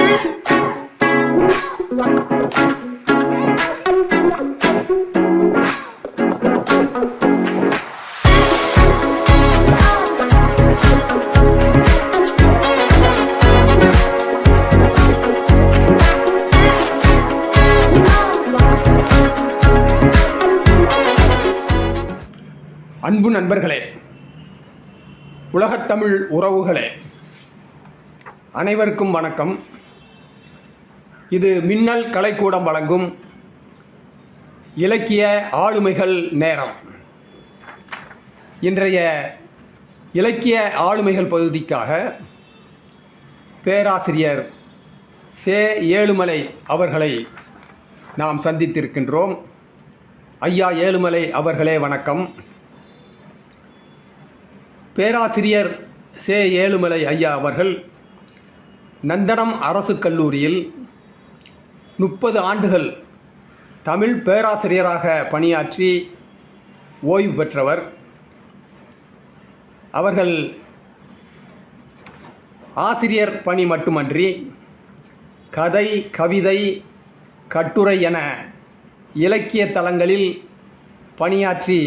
அன்பு நண்பர்களே, உலகத்தமிழ் உறவுகளே, அனைவருக்கும் வணக்கம். இது மின்னல் கலைக்கூடம் வழங்கும் இலக்கிய ஆளுமைகள் நேரம். இன்றைய இலக்கிய ஆளுமைகள் பகுதிக்காக பேராசிரியர் சே. ஏழுமலை அவர்களை நாம் சந்தித்திருக்கின்றோம். ஐயா ஏழுமலை அவர்களே வணக்கம். பேராசிரியர் சே. ஏழுமலை ஐயா அவர்கள் நந்தனம் அரசு கல்லூரியில் 30 ஆண்டுகள் தமிழ் பேராசிரியராக பணியாற்றி ஓய்வு பெற்றவர். அவர்கள் ஆசிரியர் பணி மட்டுமன்றி கதை, கவிதை, கட்டுரை என இலக்கிய தளங்களில் பணியாற்றி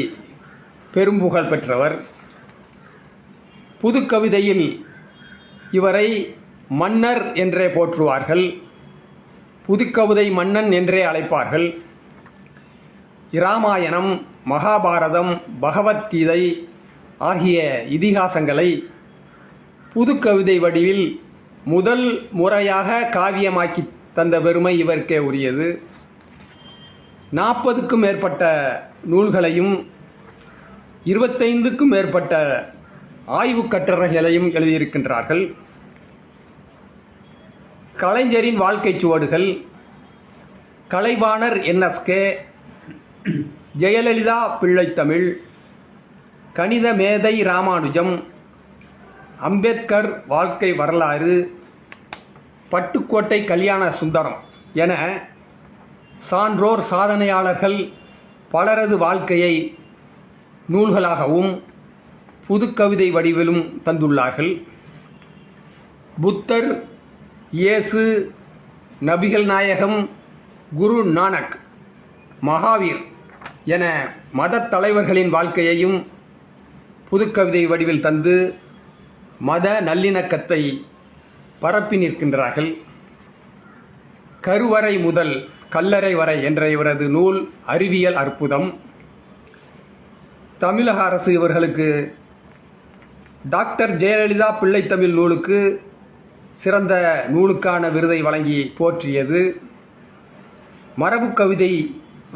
பெரும்புகழ் பெற்றவர். புதுக்கவிதையில் இவரை மன்னர் என்றே போற்றுவார்கள், புதுக்கவிதை மன்னன் என்றே அழைப்பார்கள். இராமாயணம், மகாபாரதம், பகவத்கீதை ஆகிய இதிகாசங்களை புதுக்கவிதை வடிவில் முதல் முறையாக காவியமாக்கி தந்த பெருமை இவருக்கே உரியது. 40க்கும் மேற்பட்ட நூல்களையும் 25க்கும் மேற்பட்ட ஆய்வு கட்டுரைகளையும் எழுதியிருக்கின்றார்கள். கலைஞரின் வாழ்க்கை சுவடுகள், கலைவாணர் NSK, ஜெயலலிதா பிள்ளைத்தமிழ், கணித மேதை ராமானுஜம், அம்பேத்கர் வாழ்க்கை வரலாறு, பட்டுக்கோட்டை கல்யாண சுந்தரம் என சான்றோர் சாதனையாளர்கள் பலரது வாழ்க்கையை நூல்களாகவும் புதுக்கவிதை வடிவிலும் தந்துள்ளார்கள். புத்தர், இயேசு, நபிகள் நாயகம், குரு நானக், மகாவீர் என மத தலைவர்களின் வாழ்க்கையையும் புதுக்கவிதை வடிவில் தந்து மத நல்லிணக்கத்தை பரப்பி நிற்கின்றார்கள். கருவறை முதல் கல்லறை வரை என்ற இவரது நூல் அறிவியல் அற்புதம். தமிழக அரசு இவர்களுக்கு டாக்டர் ஜெயலலிதா பிள்ளைத்தமிழ் நூலுக்கு சிறந்த நூலுக்கான விருதை வழங்கி போற்றியது. மரபு கவிதை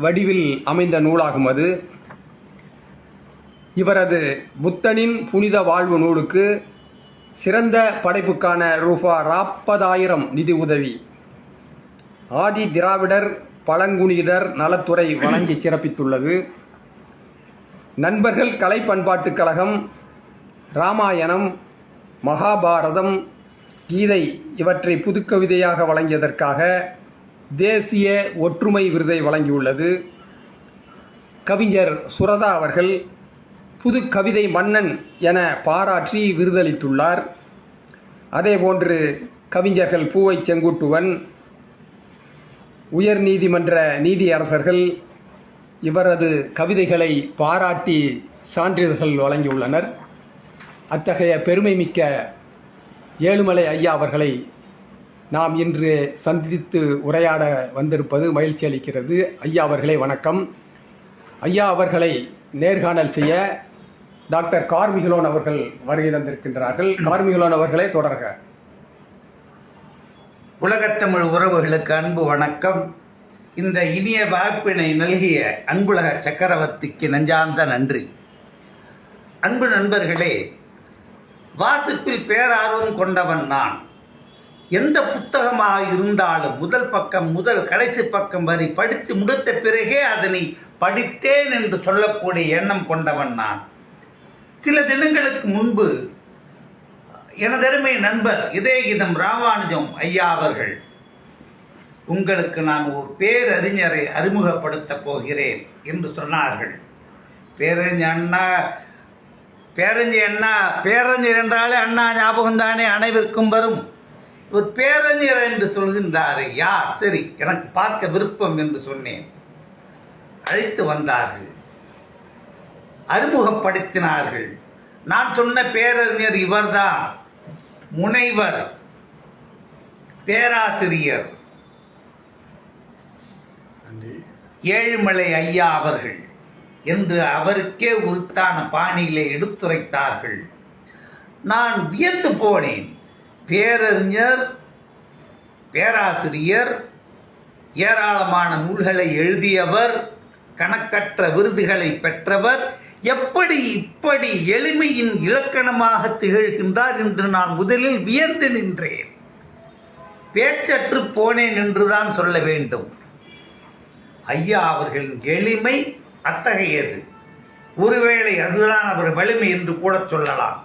வடிவில் அமைந்த நூலாகும் அது. இவரது புத்தனின் புனித வாழ்வு நூலுக்கு சிறந்த படைப்புக்கான ரூபா 40,000 நிதி உதவி ஆதி திராவிடர் பழங்குடியினர் நலத்துறை வழங்கி சிறப்பித்துள்ளது. நண்பர்கள் கலை பண்பாட்டுக் கழகம் இராமாயணம், மகாபாரதம், கீதை இவற்றை புதுக்கவிதையாக வழங்கியதற்காக தேசிய ஒற்றுமை விருதை வழங்கியுள்ளது. கவிஞர் சுரதா அவர்கள் புது கவிதை மன்னன் என பாராட்டி விருதளித்துள்ளார். அதேபோன்று கவிஞர்கள் பூவை செங்குட்டுவன், உயர் நீதிமன்ற நீதியரசர்கள் இவரது கவிதைகளை பாராட்டி சான்றிதழ்கள் வழங்கியுள்ளனர். அத்தகைய பெருமை மிக்க ஏழுமலை ஐயா அவர்களை நாம் இன்று சந்தித்து உரையாட வந்திருப்பது மகிழ்ச்சி அளிக்கிறது. ஐயா அவர்களே வணக்கம். ஐயா அவர்களை நேர்காணல் செய்ய டாக்டர் கார்மிகிலோன் அவர்கள் வருகை தந்திருக்கின்றார்கள். கார்மிகிலோன் அவர்களே தொடர்க. உலகத்தமிழ் உறவுகளுக்கு அன்பு வணக்கம். இந்த இனிய வாய்ப்பினை நல்கிய அன்புலக சக்கரவர்த்திக்கு நெஞ்சார்ந்த நன்றி. அன்பு நண்பர்களே, வாசிப்பில் பேரார்வம் கொண்டவன் நான். எந்த புத்தகமாக இருந்தாலும் முதல் பக்கம் முதல் கடைசி பக்கம் வரை படித்து முடித்த பிறகே அதனை படித்தேன் என்று சொல்லக்கூடிய எண்ணம் கொண்டவன் நான். சில தினங்களுக்கு முன்பு எனதருமை நண்பர் இதயம் ராமானுஜம் ஐயா அவர்கள், உங்களுக்கு நான் ஒரு பேரறிஞரை அறிமுகப்படுத்த போகிறேன் என்று சொன்னார்கள். பேரறிஞர் என்றாலே அண்ணா ஞாபகம் தானே அனைவருக்கும் வரும். இவர் பேரறிஞர் என்று சொல்கின்றாரே யார்? சரி, எனக்கு பார்க்க விருப்பம் என்று சொன்னேன். அழைத்து வந்தார்கள், அறிமுகப்படுத்தினார்கள். நான் சொன்ன பேரறிஞர் இவர்தான், முனைவர் பேராசிரியர் ஏழுமலை ஐயா அவர்கள் என்று அவருக்கே உரித்தான பாணியிலே எடுத்துரைத்தார்கள். நான் வியந்து போனேன். பேரறிஞர், பேராசிரியர், ஏராளமான நூல்களை எழுதியவர், கணக்கற்ற விருதுகளை பெற்றவர், எப்படி இப்படி எளிமையின் இலக்கணமாக திகழ்கின்றார் என்று நான் முதலில் வியந்து நின்றேன். பேச்சற்று போனேன் என்றுதான் சொல்ல வேண்டும். ஐயா அவர்களின் எளிமை அத்தகையது. ஒருவேளை அதுதான் அவர் வலிமை என்று கூட சொல்லலாம்.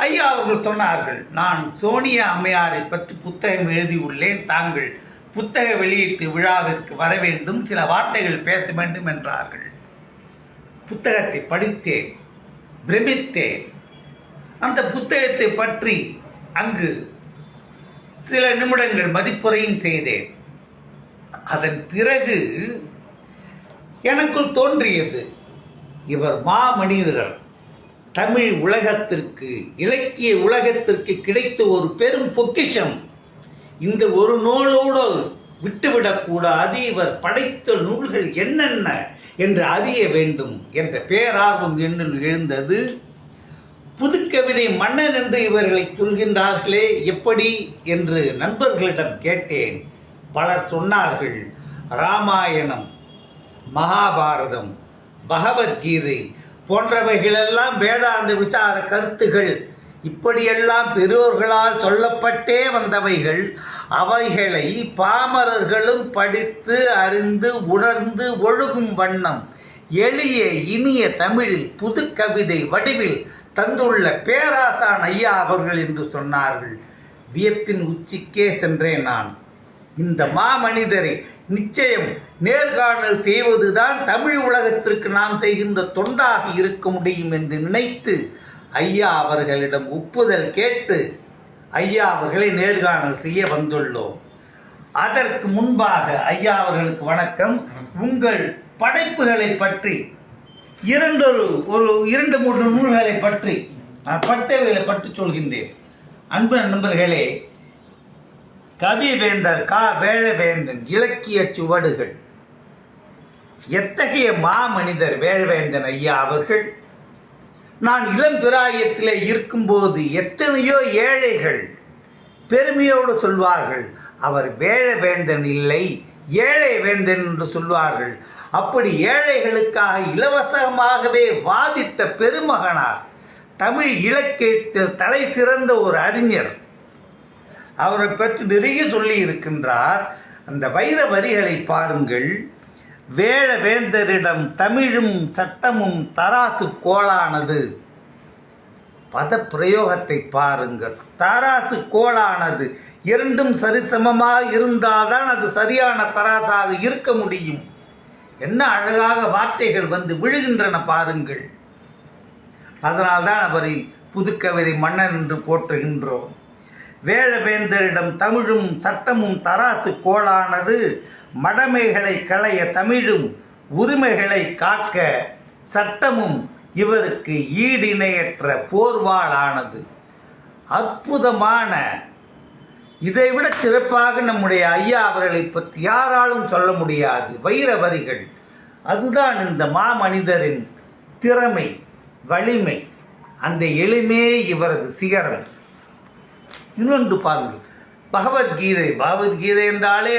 ஐயா அவர்கள் சொன்னார்கள், நான் சோனியா அம்மையாரை பற்றி புத்தகம் எழுதியுள்ளேன், தாங்கள் புத்தக வெளியீட்டு விழாவிற்கு வர வேண்டும், சில வார்த்தைகள் பேச வேண்டும் என்றார்கள். புத்தகத்தை படித்தேன், பிரமித்தேன். அந்த புத்தகத்தை பற்றி அங்கு சில நிமிடங்கள் மதிப்புரையும் செய்தேன். அதன் பிறகு எனக்குள் தோன்றியது, இவர் மாமனிதர், தமிழ் உலகத்திற்கு, இலக்கிய உலகத்திற்கு கிடைத்த ஒரு பெரும் பொக்கிஷம். இந்த ஒரு நூலோடு விட்டுவிடக்கூடாது, இவர் படைத்த நூல்கள் என்னென்ன என்று அறிய வேண்டும் என்ற பேரார்வம் என்னில் எழுந்தது. புதுக்கவிதை மன்னன் என்று இவர்களை சொல்கின்றார்களே, எப்படி என்று நண்பர்களிடம் கேட்டேன். பலர் சொன்னார்கள், ராமாயணம், மகாபாரதம், பகவத்கீதை போன்றவைகளெல்லாம் வேதாந்த விசார கருத்துகள், இப்படியெல்லாம் பெரியோர்களால் சொல்லப்பட்டே வந்தவைகள். அவைகளை பாமரர்களும் படித்து அறிந்து உணர்ந்து ஒழுகும் வண்ணம் எளிய இனிய தமிழில் புது கவிதை வடிவில் தந்துள்ள பேராசான் ஐயா அவர்கள் என்று சொன்னார்கள். வியப்பின் உச்சிக்கே சென்றேன் நான். இந்த மாமனிதரை நிச்சயம் நேர்காணல் செய்வதுதான் தமிழ் உலகத்திற்கு நாம் செய்கின்ற தொண்டாக இருக்க முடியும் என்று நினைத்து ஐயா அவர்களிடம் ஒப்புதல் கேட்டு ஐயா அவர்களை நேர்காணல் செய்ய வந்துள்ளோம். அதற்கு முன்பாக ஐயா அவர்களுக்கு வணக்கம். உங்கள் படைப்புகளை பற்றி இரண்டு மூன்று நூல்களை பற்றி நான் படித்தவைகளை பற்றி சொல்கின்றேன். அன்பு நண்பர்களே, கவிவேந்தர் கா வேழவேந்தன் இலக்கிய சுவடுகள். எத்தகைய மாமனிதர் வேழவேந்தன் ஐயா அவர்கள்! நான் இளம் பிராயத்திலே இருக்கும்போது எத்தனையோ ஏழைகள் பெருமையோடு சொல்வார்கள், அவர் வேழவேந்தன் இல்லை, ஏழை வேந்தன் என்று சொல்வார்கள். அப்படி ஏழைகளுக்காக இலவசமாகவே வாதிட்ட பெருமகனார், தமிழ் இலக்கியத்தில் தலை சிறந்த ஒரு அறிஞர். அவரை பற்றி நிறைய சொல்லி இருக்கின்றார். அந்த வைர வரிகளை பாருங்கள். வேழவேந்தரிடம் தமிழும் சட்டமும் தராசு கோளானது. பத பிரயோகத்தை பாருங்கள். தராசு கோளானது. இரண்டும் சரிசமமாக இருந்தால்தான் அது சரியான தராசாக இருக்க முடியும். என்ன அழகாக வார்த்தைகள் வந்து விழுகின்றன பாருங்கள். அதனால்தான் அவரை புதுக்கவிதை மன்னன் என்று போற்றுகின்றோம். வேழவேந்தரிடம் தமிழும் சட்டமும் தராசு கோளானது. மடமைகளை களைய தமிழும் உரிமைகளை காக்க சட்டமும் இவருக்கு ஈடிணையற்ற போர்வாளானது. அற்புதமான, இதைவிட சிறப்பாக நம்முடைய ஐயா அவர்களை பற்றி யாராலும் சொல்ல முடியாது. வைர வரிகள். அதுதான் இந்த மாமனிதரின் திறமை, வலிமை. அந்த எளிமையே இவரது சிகரம். இன்னொன்று பாருங்கள், பகவத்கீதை என்றாலே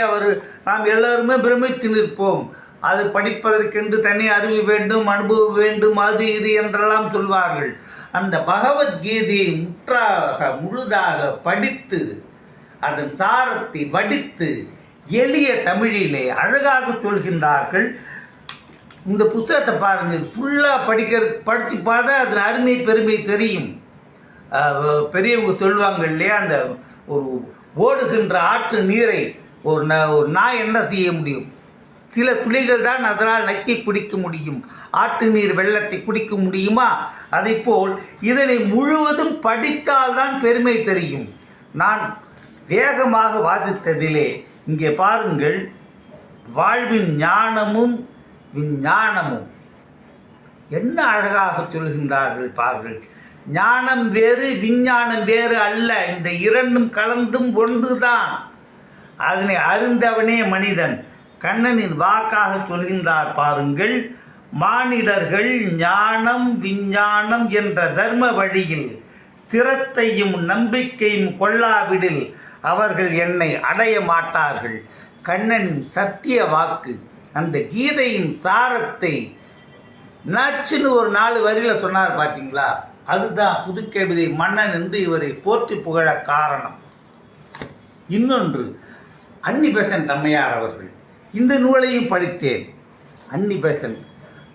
நாம் எல்லாருமே பிரமித்து நிற்போம். அது படிப்பதற்கென்று தனி அறிவு வேண்டும், அனுபவம் வேண்டும், அது இது என்றெல்லாம் சொல்வார்கள். அந்த பகவத்கீதையை முழுதாக படித்து அதன் சாரத்தை வடித்து எளிய தமிழிலே அழகாக சொல்கின்றார்கள். இந்த புத்தகத்தை பாருங்கள், ஃபுல்லாக படித்து பார்த்தா அதில் அருமை பெருமை தெரியும். பெரியவங்க சொல்லுவாங்க இல்லையா, அந்த ஒரு ஓடுகின்ற ஆற்று நீரை ஒரு நாய் என்ன செய்ய முடியும்? சில துளிகள் தான் அதனால் நக்கி குடிக்க முடியும். ஆற்று நீர் வெள்ளத்தை குடிக்க முடியுமா? அதைப்போல் இதனை முழுவதும் படித்தால்தான் பெருமை தெரியும். நான் வேகமாக வாசித்ததிலே இங்கே பாருங்கள், வாழ்வின் ஞானமும் விஞ்ஞானமும் என்ன அழகாக சொல்கின்றார்கள் பாருங்கள். ஞானம் வேறு விஞ்ஞானம் வேறு அல்ல, இந்த இரண்டும் கலந்தும் ஒன்றுதான். அதனை அறிந்தவனே மனிதன். கண்ணனின் வாக்காக சொல்கின்றார் பாருங்கள். மானிடர்கள் ஞானம் விஞ்ஞானம் என்ற தர்ம வழியில் சிரத்தையும் நம்பிக்கையும் கொள்ளாவிடில் அவர்கள் என்னை அடைய மாட்டார்கள். கண்ணனின் சத்திய வாக்கு. அந்த கீதையின் சாரத்தை நச்சுன்னு ஒரு 4 வரியில் சொன்னார் பார்த்தீங்களா? அதுதான் புதுக்கவிதை மன்னன் என்று இவரை போற்றி புகழ காரணம். இன்னொன்று, அன்னி பெசன்ட் அம்மையார் அவர்கள். இந்த நூலையும் படித்தேன். அன்னி பெசன்ட்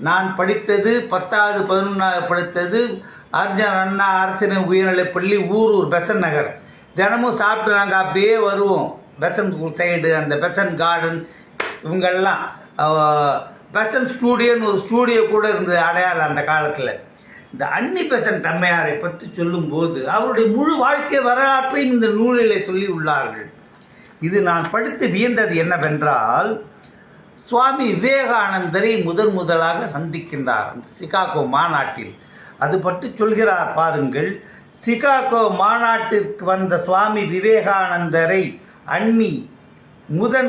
நான் படித்தது 10வது 11வது படித்தது அறிஞர் அண்ணா அரசின உயர்நிலைப்பள்ளி ஊரூர் பெசன்ட் நகர். தினமும் சாப்பிட்டு நாங்கள் அப்படியே வருவோம். பெசன்ட் சைடு அந்த பெசன்ட் கார்டன் இவங்கெல்லாம் பெசன்ட் ஸ்டூடியோன்னு ஒரு ஸ்டூடியோ கூட இருந்தது அடையாளம் அந்த காலத்தில். இந்த அன்னி பெசன்ட் அம்மையாரை பற்றி சொல்லும்போது அவருடைய முழு வாழ்க்கை வரலாற்றையும் இந்த நூலிலே சொல்லி உள்ளார்கள். இது நான் படித்து வியந்தது என்னவென்றால், சுவாமி விவேகானந்தரை முதலாக சந்திக்கின்றார் அந்த சிகாகோ மாநாட்டில். அது பற்றி சொல்கிறார் பாருங்கள். சிகாகோ மாநாட்டிற்கு வந்த சுவாமி விவேகானந்தரை அன்னி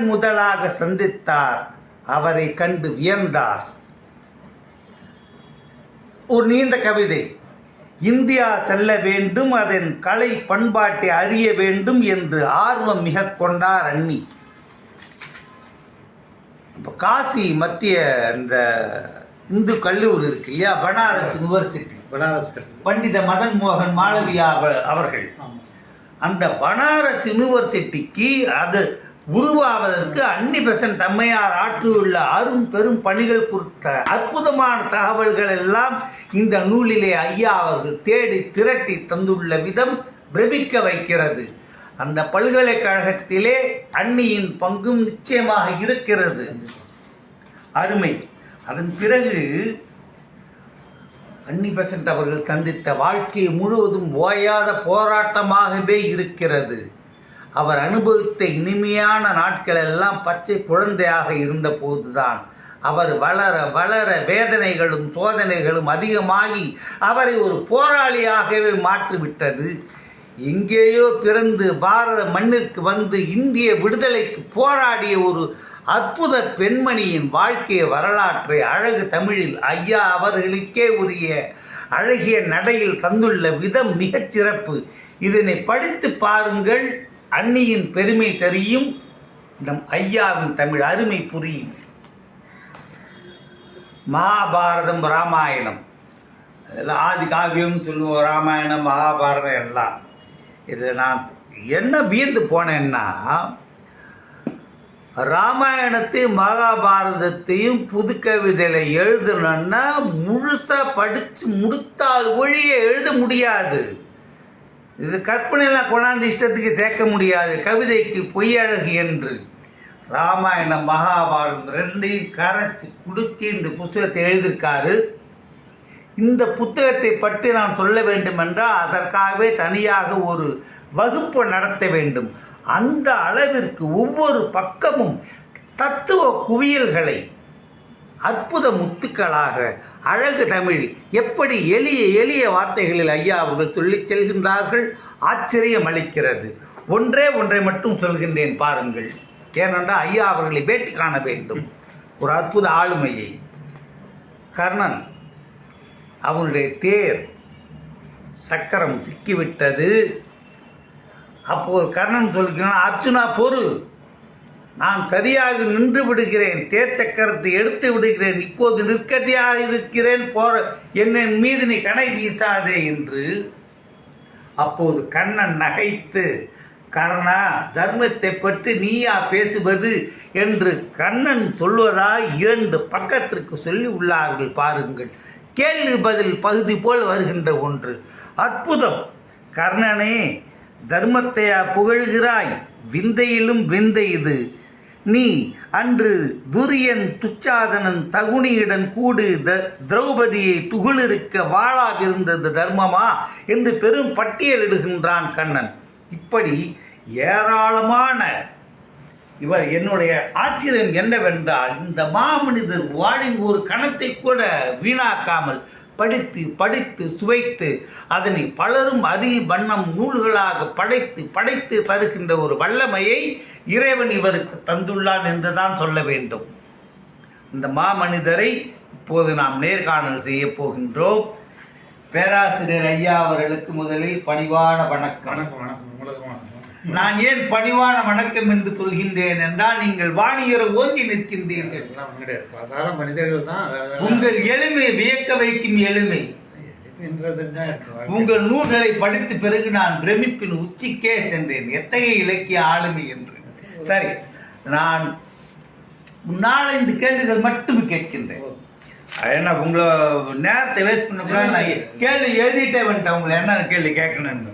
முதலாக சந்தித்தார். அவரை கண்டு வியந்தார். ஒரு நீண்ட கவிதை. இந்தியா செல்ல வேண்டும், அதன் கலை பண்பாட்டை அறிய வேண்டும் என்று ஆர்வம் மிக கொண்டார் அன்னி. இப்போ காசி மத்திய இந்த இந்து கல்லூரி இருக்கு இல்லையா, பனாரஸ் யூனிவர்சிட்டி, பண்டித மதன் மோகன் மாளவியா அவர்கள் அந்த பனாரஸ் யூனிவர்சிட்டிக்கு அது உருவாவதற்கு அன்னி பெசன்ட் அம்மையார் ஆற்றியுள்ள அரும் பெரும் பணிகள் குறித்த அற்புதமான தகவல்கள் எல்லாம் இந்த நூலிலே ஐயா அவர்கள் தேடி திரட்டி தந்துள்ள விதம் பிரமிக்க வைக்கிறது. அந்த பல்கலைக்கழகத்திலே அன்னியின் பங்கும் நிச்சயமாக இருக்கிறது. அருமை. அதன் பிறகு அன்னி பெசன்ட் அவர்கள் சந்தித்த வாழ்க்கை முழுவதும் ஓயாத போராட்டமாகவே இருக்கிறது. அவர் அனுபவித்த இனிமையான நாட்கள் எல்லாம் பச்சை குழந்தையாக இருந்த போதுதான். அவர் வளர வளர வேதனைகளும் சோதனைகளும் அதிகமாகி அவரை ஒரு போராளியாகவே மாற்றிவிட்டது. எங்கேயோ பிறந்து பாரத மண்ணிற்கு வந்து இந்திய விடுதலைக்கு போராடிய ஒரு அற்புத பெண்மணியின் வாழ்க்கை வரலாற்றை அழகு தமிழில் ஐயா அவர்களுக்கே உரிய அழகிய நடையில் தந்துள்ள விதம் மிகச் சிறப்பு. இதனை படித்து பாருங்கள். அன்னியின் பெருமை தெரியும், நம் ஐயாவின் தமிழ் அருமை புரியும். மகாபாரதம் ராமாயணம் இதெல்லாம் ஆதி காவியம்னு சொல்லுவோம். ராமாயணம் மகாபாரதம் எல்லாம். இதில் நான் என்ன வியந்து போனேன்னா, ராமாயணத்தையும் மகாபாரதத்தையும் புதுக்கவிதையில் எழுதணுன்னா முழுசாக படித்து முடித்தால் ஒழிய எழுத முடியாது. இது கற்பனையெல்லாம் கொண்டாந்து இஷ்டத்துக்கு சேர்க்க முடியாது. கவிதைக்கு பொய்யழகு என்று ராமாயணம் மகாபாரதம் ரெண்டையும் கரைச்சி குடித்து இந்த புத்தகத்தை எழுதியிருக்காரு. இந்த புத்தகத்தை பற்றி நான் சொல்ல வேண்டும் என்றால் அதற்காகவே தனியாக ஒரு வகுப்பு நடத்த வேண்டும். அந்த அளவிற்கு ஒவ்வொரு பக்கமும் தத்துவ குவியல்களை அற்புத முத்துக்களாக அழகு தமிழ் எப்படி எளிய எளிய வார்த்தைகளில் ஐயா அவர்கள் சொல்லிச் செல்கின்றார்கள். ஆச்சரியம் அளிக்கிறது. ஒன்றை மட்டும் சொல்கின்றேன் பாருங்கள். ஏனென்றால் ஐயா அவர்களை பேட்டி காண வேண்டும். ஒரு அற்புத ஆளுமையை. கர்ணன் அவனுடைய தேர் சக்கரம் சிக்கிவிட்டது. அப்போது கர்ணன் சொல்கிறான், அர்ஜுனா பொறு, நான் சரியாக நின்று விடுகிறேன், தேர் சக்கரத்தை எடுத்து விடுகிறேன், இப்போது நிற்கதியாக இருக்கிறேன், போற என் மீது நீ கடை வீசாதே என்று. அப்போது கண்ணன் நகைத்து, கர்ணா தர்மத்தை பற்றி நீயா பேசுவது என்று கண்ணன் சொல்வதாய் 2 பக்கத்திற்கு சொல்லி உள்ளார்கள் பாருங்கள். கேள்வி பதில் பகுதி போல் வருகின்ற ஒன்று. அற்புதம். கர்ணனே, தர்மத்தையா புகழ்கிறாய்? விந்தையிலும் விந்தை இது. நீ அன்று துரியன் துச்சாதனன் சகுனியுடன் கூடு திரௌபதியை துகிலிருக்க வாளாவிருந்தது தர்மமா என்று பெரும் பட்டியலிடுகின்றான் கண்ணன். இப்படி ஏராளமான இவர் என்னுடைய ஆச்சரியம் என்னவென்றால் இந்த மாமனிதர் வாழின் ஒரு கணத்தை கூட வீணாக்காமல் படித்து படித்து சுவைத்து அதனை பலரும் அறியும் வண்ணம் நூல்களாக படைத்து தருகின்ற ஒரு வல்லமையை இறைவன் இவருக்கு தந்துள்ளான் என்றுதான் சொல்ல வேண்டும். இந்த மாமனிதரை இப்போது நாம் நேர்காணல் செய்ய போகின்றோம். பேராசிரியர் ஐயா அவர்களுக்கு முதலில் பணிவான வணக்கம். நான் ஏன் பணிவான வணக்கம் என்று சொல்கின்றேன் என்றால் நீங்கள் வாணியரை ஓங்கி நிற்கின்றீர்கள். சாதாரண மனிதர்கள் தான். உங்கள் எளிமை வியக்க வைக்கும் எளிமை. உங்கள் நூல்களை படித்த பிறகு நான் பிரமிப்பின் உச்சிக்கே சென்றேன். எத்தகைய இலக்கிய ஆளுமை என்று. சரி, நான் 4-5 கேள்விகள் மட்டும் கேட்கின்றேன். ஏன்னா உங்களை நேரத்தை வேஸ்ட் பண்ண நான் கேள்வி எழுதிட்டே வந்துட்டேன். உங்களை என்ன கேள்வி கேட்கணும்னு.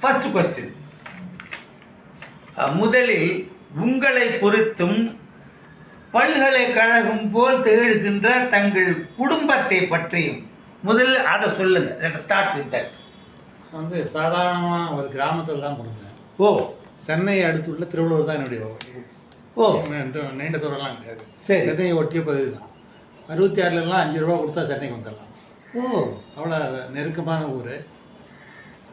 ஃபர்ஸ்ட் கொஸ்டின், முதலில் உங்களை குறித்தும் பல்கலைக்கழகம் போல் திகழ்கின்ற தங்கள் குடும்பத்தை பற்றியும் முதலில் அதை சொல்லுங்க. Let start with that. வந்து சாதாரணமாக ஒரு கிராமத்தில் தான் பிறந்தேன். ஓ, சென்னை அடுத்துள்ள திருவள்ளூர் தான் என்னுடைய. ஓ, நீண்ட தூரம்லாம் கிடையாது. சரி. சென்னையை ஒட்டிய பகுதி தான். 66 5 ரூபா கொடுத்தா சென்னைக்கு வந்துடலாம். ஓ, அவ்வளோ நெருக்கமான ஊர்.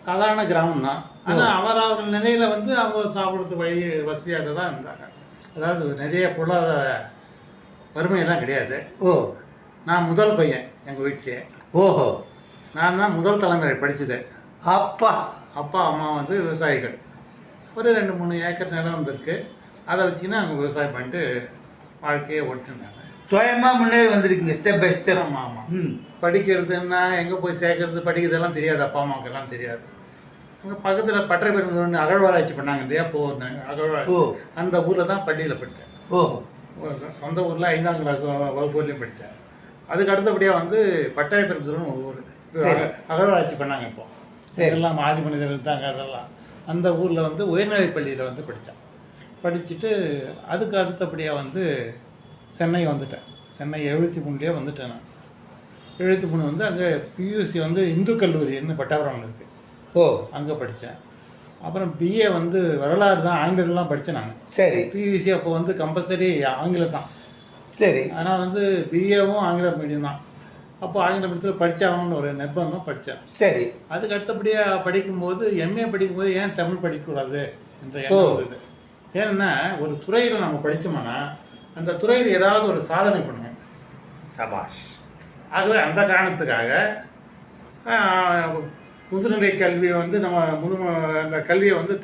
சாதாரண கிராமம் தான். ஆனால் அவர் நிலையில் வந்து அவங்க சாப்பிட்றது வழி வசதியாக தான் இருந்தாங்க. அதாவது நிறைய பொருளாதார வறுமையெல்லாம் கிடையாது. ஓ, நான் முதல் பையன் எங்கள் வீட்டிலே. ஓஹோ, நான் தான் முதல் தலைமுறை படித்தது. அப்பா அப்பா அம்மா வந்து விவசாயிகள். ஒரு 2-3 ஏக்கர் நிலம் வந்திருக்கு. அதை வச்சுன்னா அவங்க விவசாயம் பண்ணிட்டு வாழ்க்கையை ஓட்டுனாங்க. சுயமா முன்னேறி வந்திருக்கீங்க ஸ்டெப் பை ஸ்டெப். ஆமாம் ஆமாம். படிக்கிறதுன்னா எங்கே போய் சேர்க்கறது படிக்கிறதெல்லாம் தெரியாது. அப்பா அம்மாவுக்கெல்லாம் தெரியாது. அங்கே பக்கத்தில் பட்டறைப்பெரும்புதூர்னு அகழ்வாராய்ச்சி பண்ணாங்க இல்லையா, போனாங்க அகழ்வாராய்ச்சி. அந்த ஊரில் தான் பள்ளியில் படித்தேன். ஓ, சொந்த ஊரில் 5ஆம் கிளாஸ் வகுப்புலையும் படித்தேன். அதுக்கு அடுத்தபடியாக வந்து பட்டறைப்பெரும்புதூர்னு ஒரு ஊர் அகழ்வாராய்ச்சி பண்ணாங்க. இப்போ இதெல்லாம் ஆதி மனிதர் இருந்தாங்க. அதெல்லாம் அந்த ஊரில் வந்து உயர்நிலை பள்ளியில் வந்து படித்தேன். படிச்சுட்டு அதுக்கு அடுத்தபடியாக வந்து சென்னை வந்துட்டேன். சென்னை 73 வந்துட்டேன். நான் 73 வந்து அங்கே பியூசி வந்து இந்து கல்லூரின்னு பட்டாபுரம் இருக்குது. ஓ, அங்கே படித்தேன். அப்புறம் பிஏ வந்து வரலாறு தான், ஆங்கிலம்லாம் படித்தேன் நான். சரி. பியூசி அப்போ வந்து கம்பல்சரி ஆங்கிலம் தான். சரி. ஆனால் வந்து பிஏவும் ஆங்கில மீடியம் தான். அப்போ ஆங்கில மீடியத்தில் படித்தாகணும்னு ஒரு நிர்பந்தம் படித்தேன். சரி. அதுக்கு அடுத்தபடியாக படிக்கும்போது எம்ஏ படிக்கும்போது ஏன் தமிழ் படிக்கக்கூடாது என்ற எண்ணம் வந்தது. ஏன்னா ஒரு துறையில் நம்ம படித்தோம்னா அந்த துறையில் ஏதாவது ஒரு சாதனை பண்ணுவோம். சபாஷ். ஆகவே அந்த காரணத்துக்காக முதுநிலை கல்வியை வந்து நம்ம அந்த கல்வியை வந்து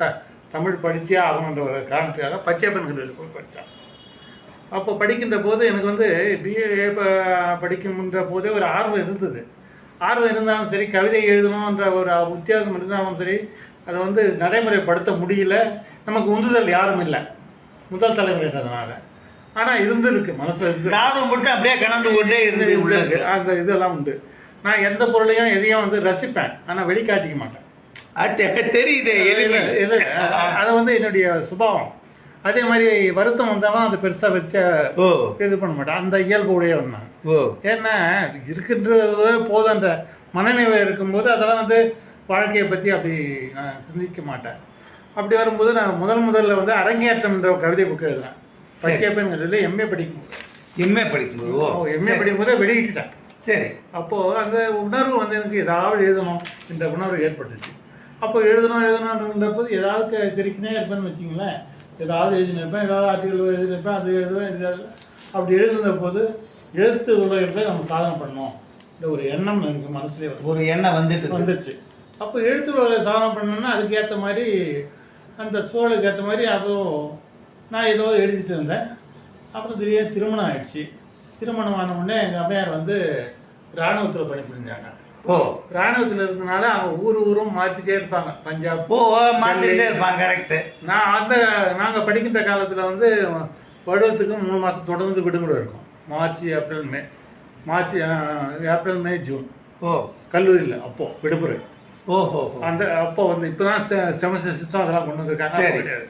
தமிழ் படித்தே ஆகணுன்ற ஒரு காரணத்துக்காக பச்சையப்பன் கல்லூரியில் போய் படித்தேன். அப்போ படிக்கின்ற போது எனக்கு வந்து பிஏ படிக்கின்ற போதே ஒரு ஆர்வம் இருந்தது. ஆர்வம் இருந்தாலும் சரி, கவிதை எழுதணுன்ற ஒரு உத்தியோகம் இருந்தாலும் சரி, அதை வந்து நடைமுறைப்படுத்த முடியல. நமக்கு உந்துதல் யாரும் இல்லை, முதல் தலைமுறைன்றதுனால. ஆனால் இருந்துருக்கு மனசில் இருந்து ஆர்வம் மட்டும் அப்படியே கலந்து கொண்டே இருந்து அந்த இதெல்லாம் உண்டு. நான் எந்த பொருளையும் எதையும் வந்து ரசிப்பேன், ஆனால் வெளிக்காட்டிக்க மாட்டேன். அது தெரியுது. அதை வந்து என்னுடைய சுபாவம். அதே மாதிரி வருத்தம் வந்தாலும் அது பெருசாக இது பண்ண மாட்டேன். அந்த இயல்பு உடையவன் நான். ஏன்னா இருக்கின்றது போதுன்ற மனநிலை இருக்கும்போது அதெல்லாம் வந்து வாழ்க்கையை பற்றி அப்படி நான் சிந்திக்க மாட்டேன். அப்படி வரும்போது நான் முதல்ல வந்து அரங்கேற்றம்ன்ற ஒரு கவிதை புக்கு எழுதுனேன். பச்சையப்பன் கல்லூரியில் எம்ஏ படிக்கும்போது எம்ஏ படிக்கும்போது வெளியிட்டுட்டேன். சரி. அப்போது அந்த உணர்வு வந்து எனக்கு ஏதாவது எழுதணும் என்ற உணர்வு ஏற்பட்டுச்சு. அப்போ எழுதணுன்ற போது ஏதாவது தெரிக்கினே இருப்பேன்னு வச்சிங்களேன். ஏதாவது எழுதினிருப்பேன், ஏதாவது ஆர்டிக்கல் எழுதினிருப்பேன், அது எழுதுவேன். அப்படி எழுதுன போது எழுத்து உலகத்தில் நம்ம சாதனை பண்ணணும் இந்த ஒரு எண்ணம் எனக்கு மனசுலேயே ஒரு எண்ணம் வந்துச்சு. அப்போ எழுத்து உலகில் சாதனை பண்ணணும்னா அதுக்கேற்ற மாதிரி அந்த சூழலுக்கு ஏற்ற மாதிரி அதுவும் நான் ஏதோ எழுதிட்டு இருந்தேன். அப்புறம் திடீர்னு திருமணம் ஆயிடுச்சு. திருமணம் ஆன உடனே எங்கள் அம்மையார் வந்து இராணுவத்தில் பணிபுரிஞ்சாங்க. ஓ, இராணுவத்தில் இருந்தனால அவங்க ஊரும் மாற்றிட்டே இருப்பாங்க. பஞ்சாப் மாற்றிட்டே இருப்பாங்க. கரெக்டு. நாங்கள் படிக்கின்ற காலத்தில் வந்து வருடத்துக்கு 3 மாதம் தொடர்ந்து விடுமுறை இருக்கும். March April May June. ஓ, கல்லூரியில் அப்போது விடுமுறை. ஓஹோ. அப்போ வந்து இப்போ தான் செமஸ்டர் சிஸ்டம் அதெல்லாம் கொண்டு வந்திருக்காங்க. கிடையாது.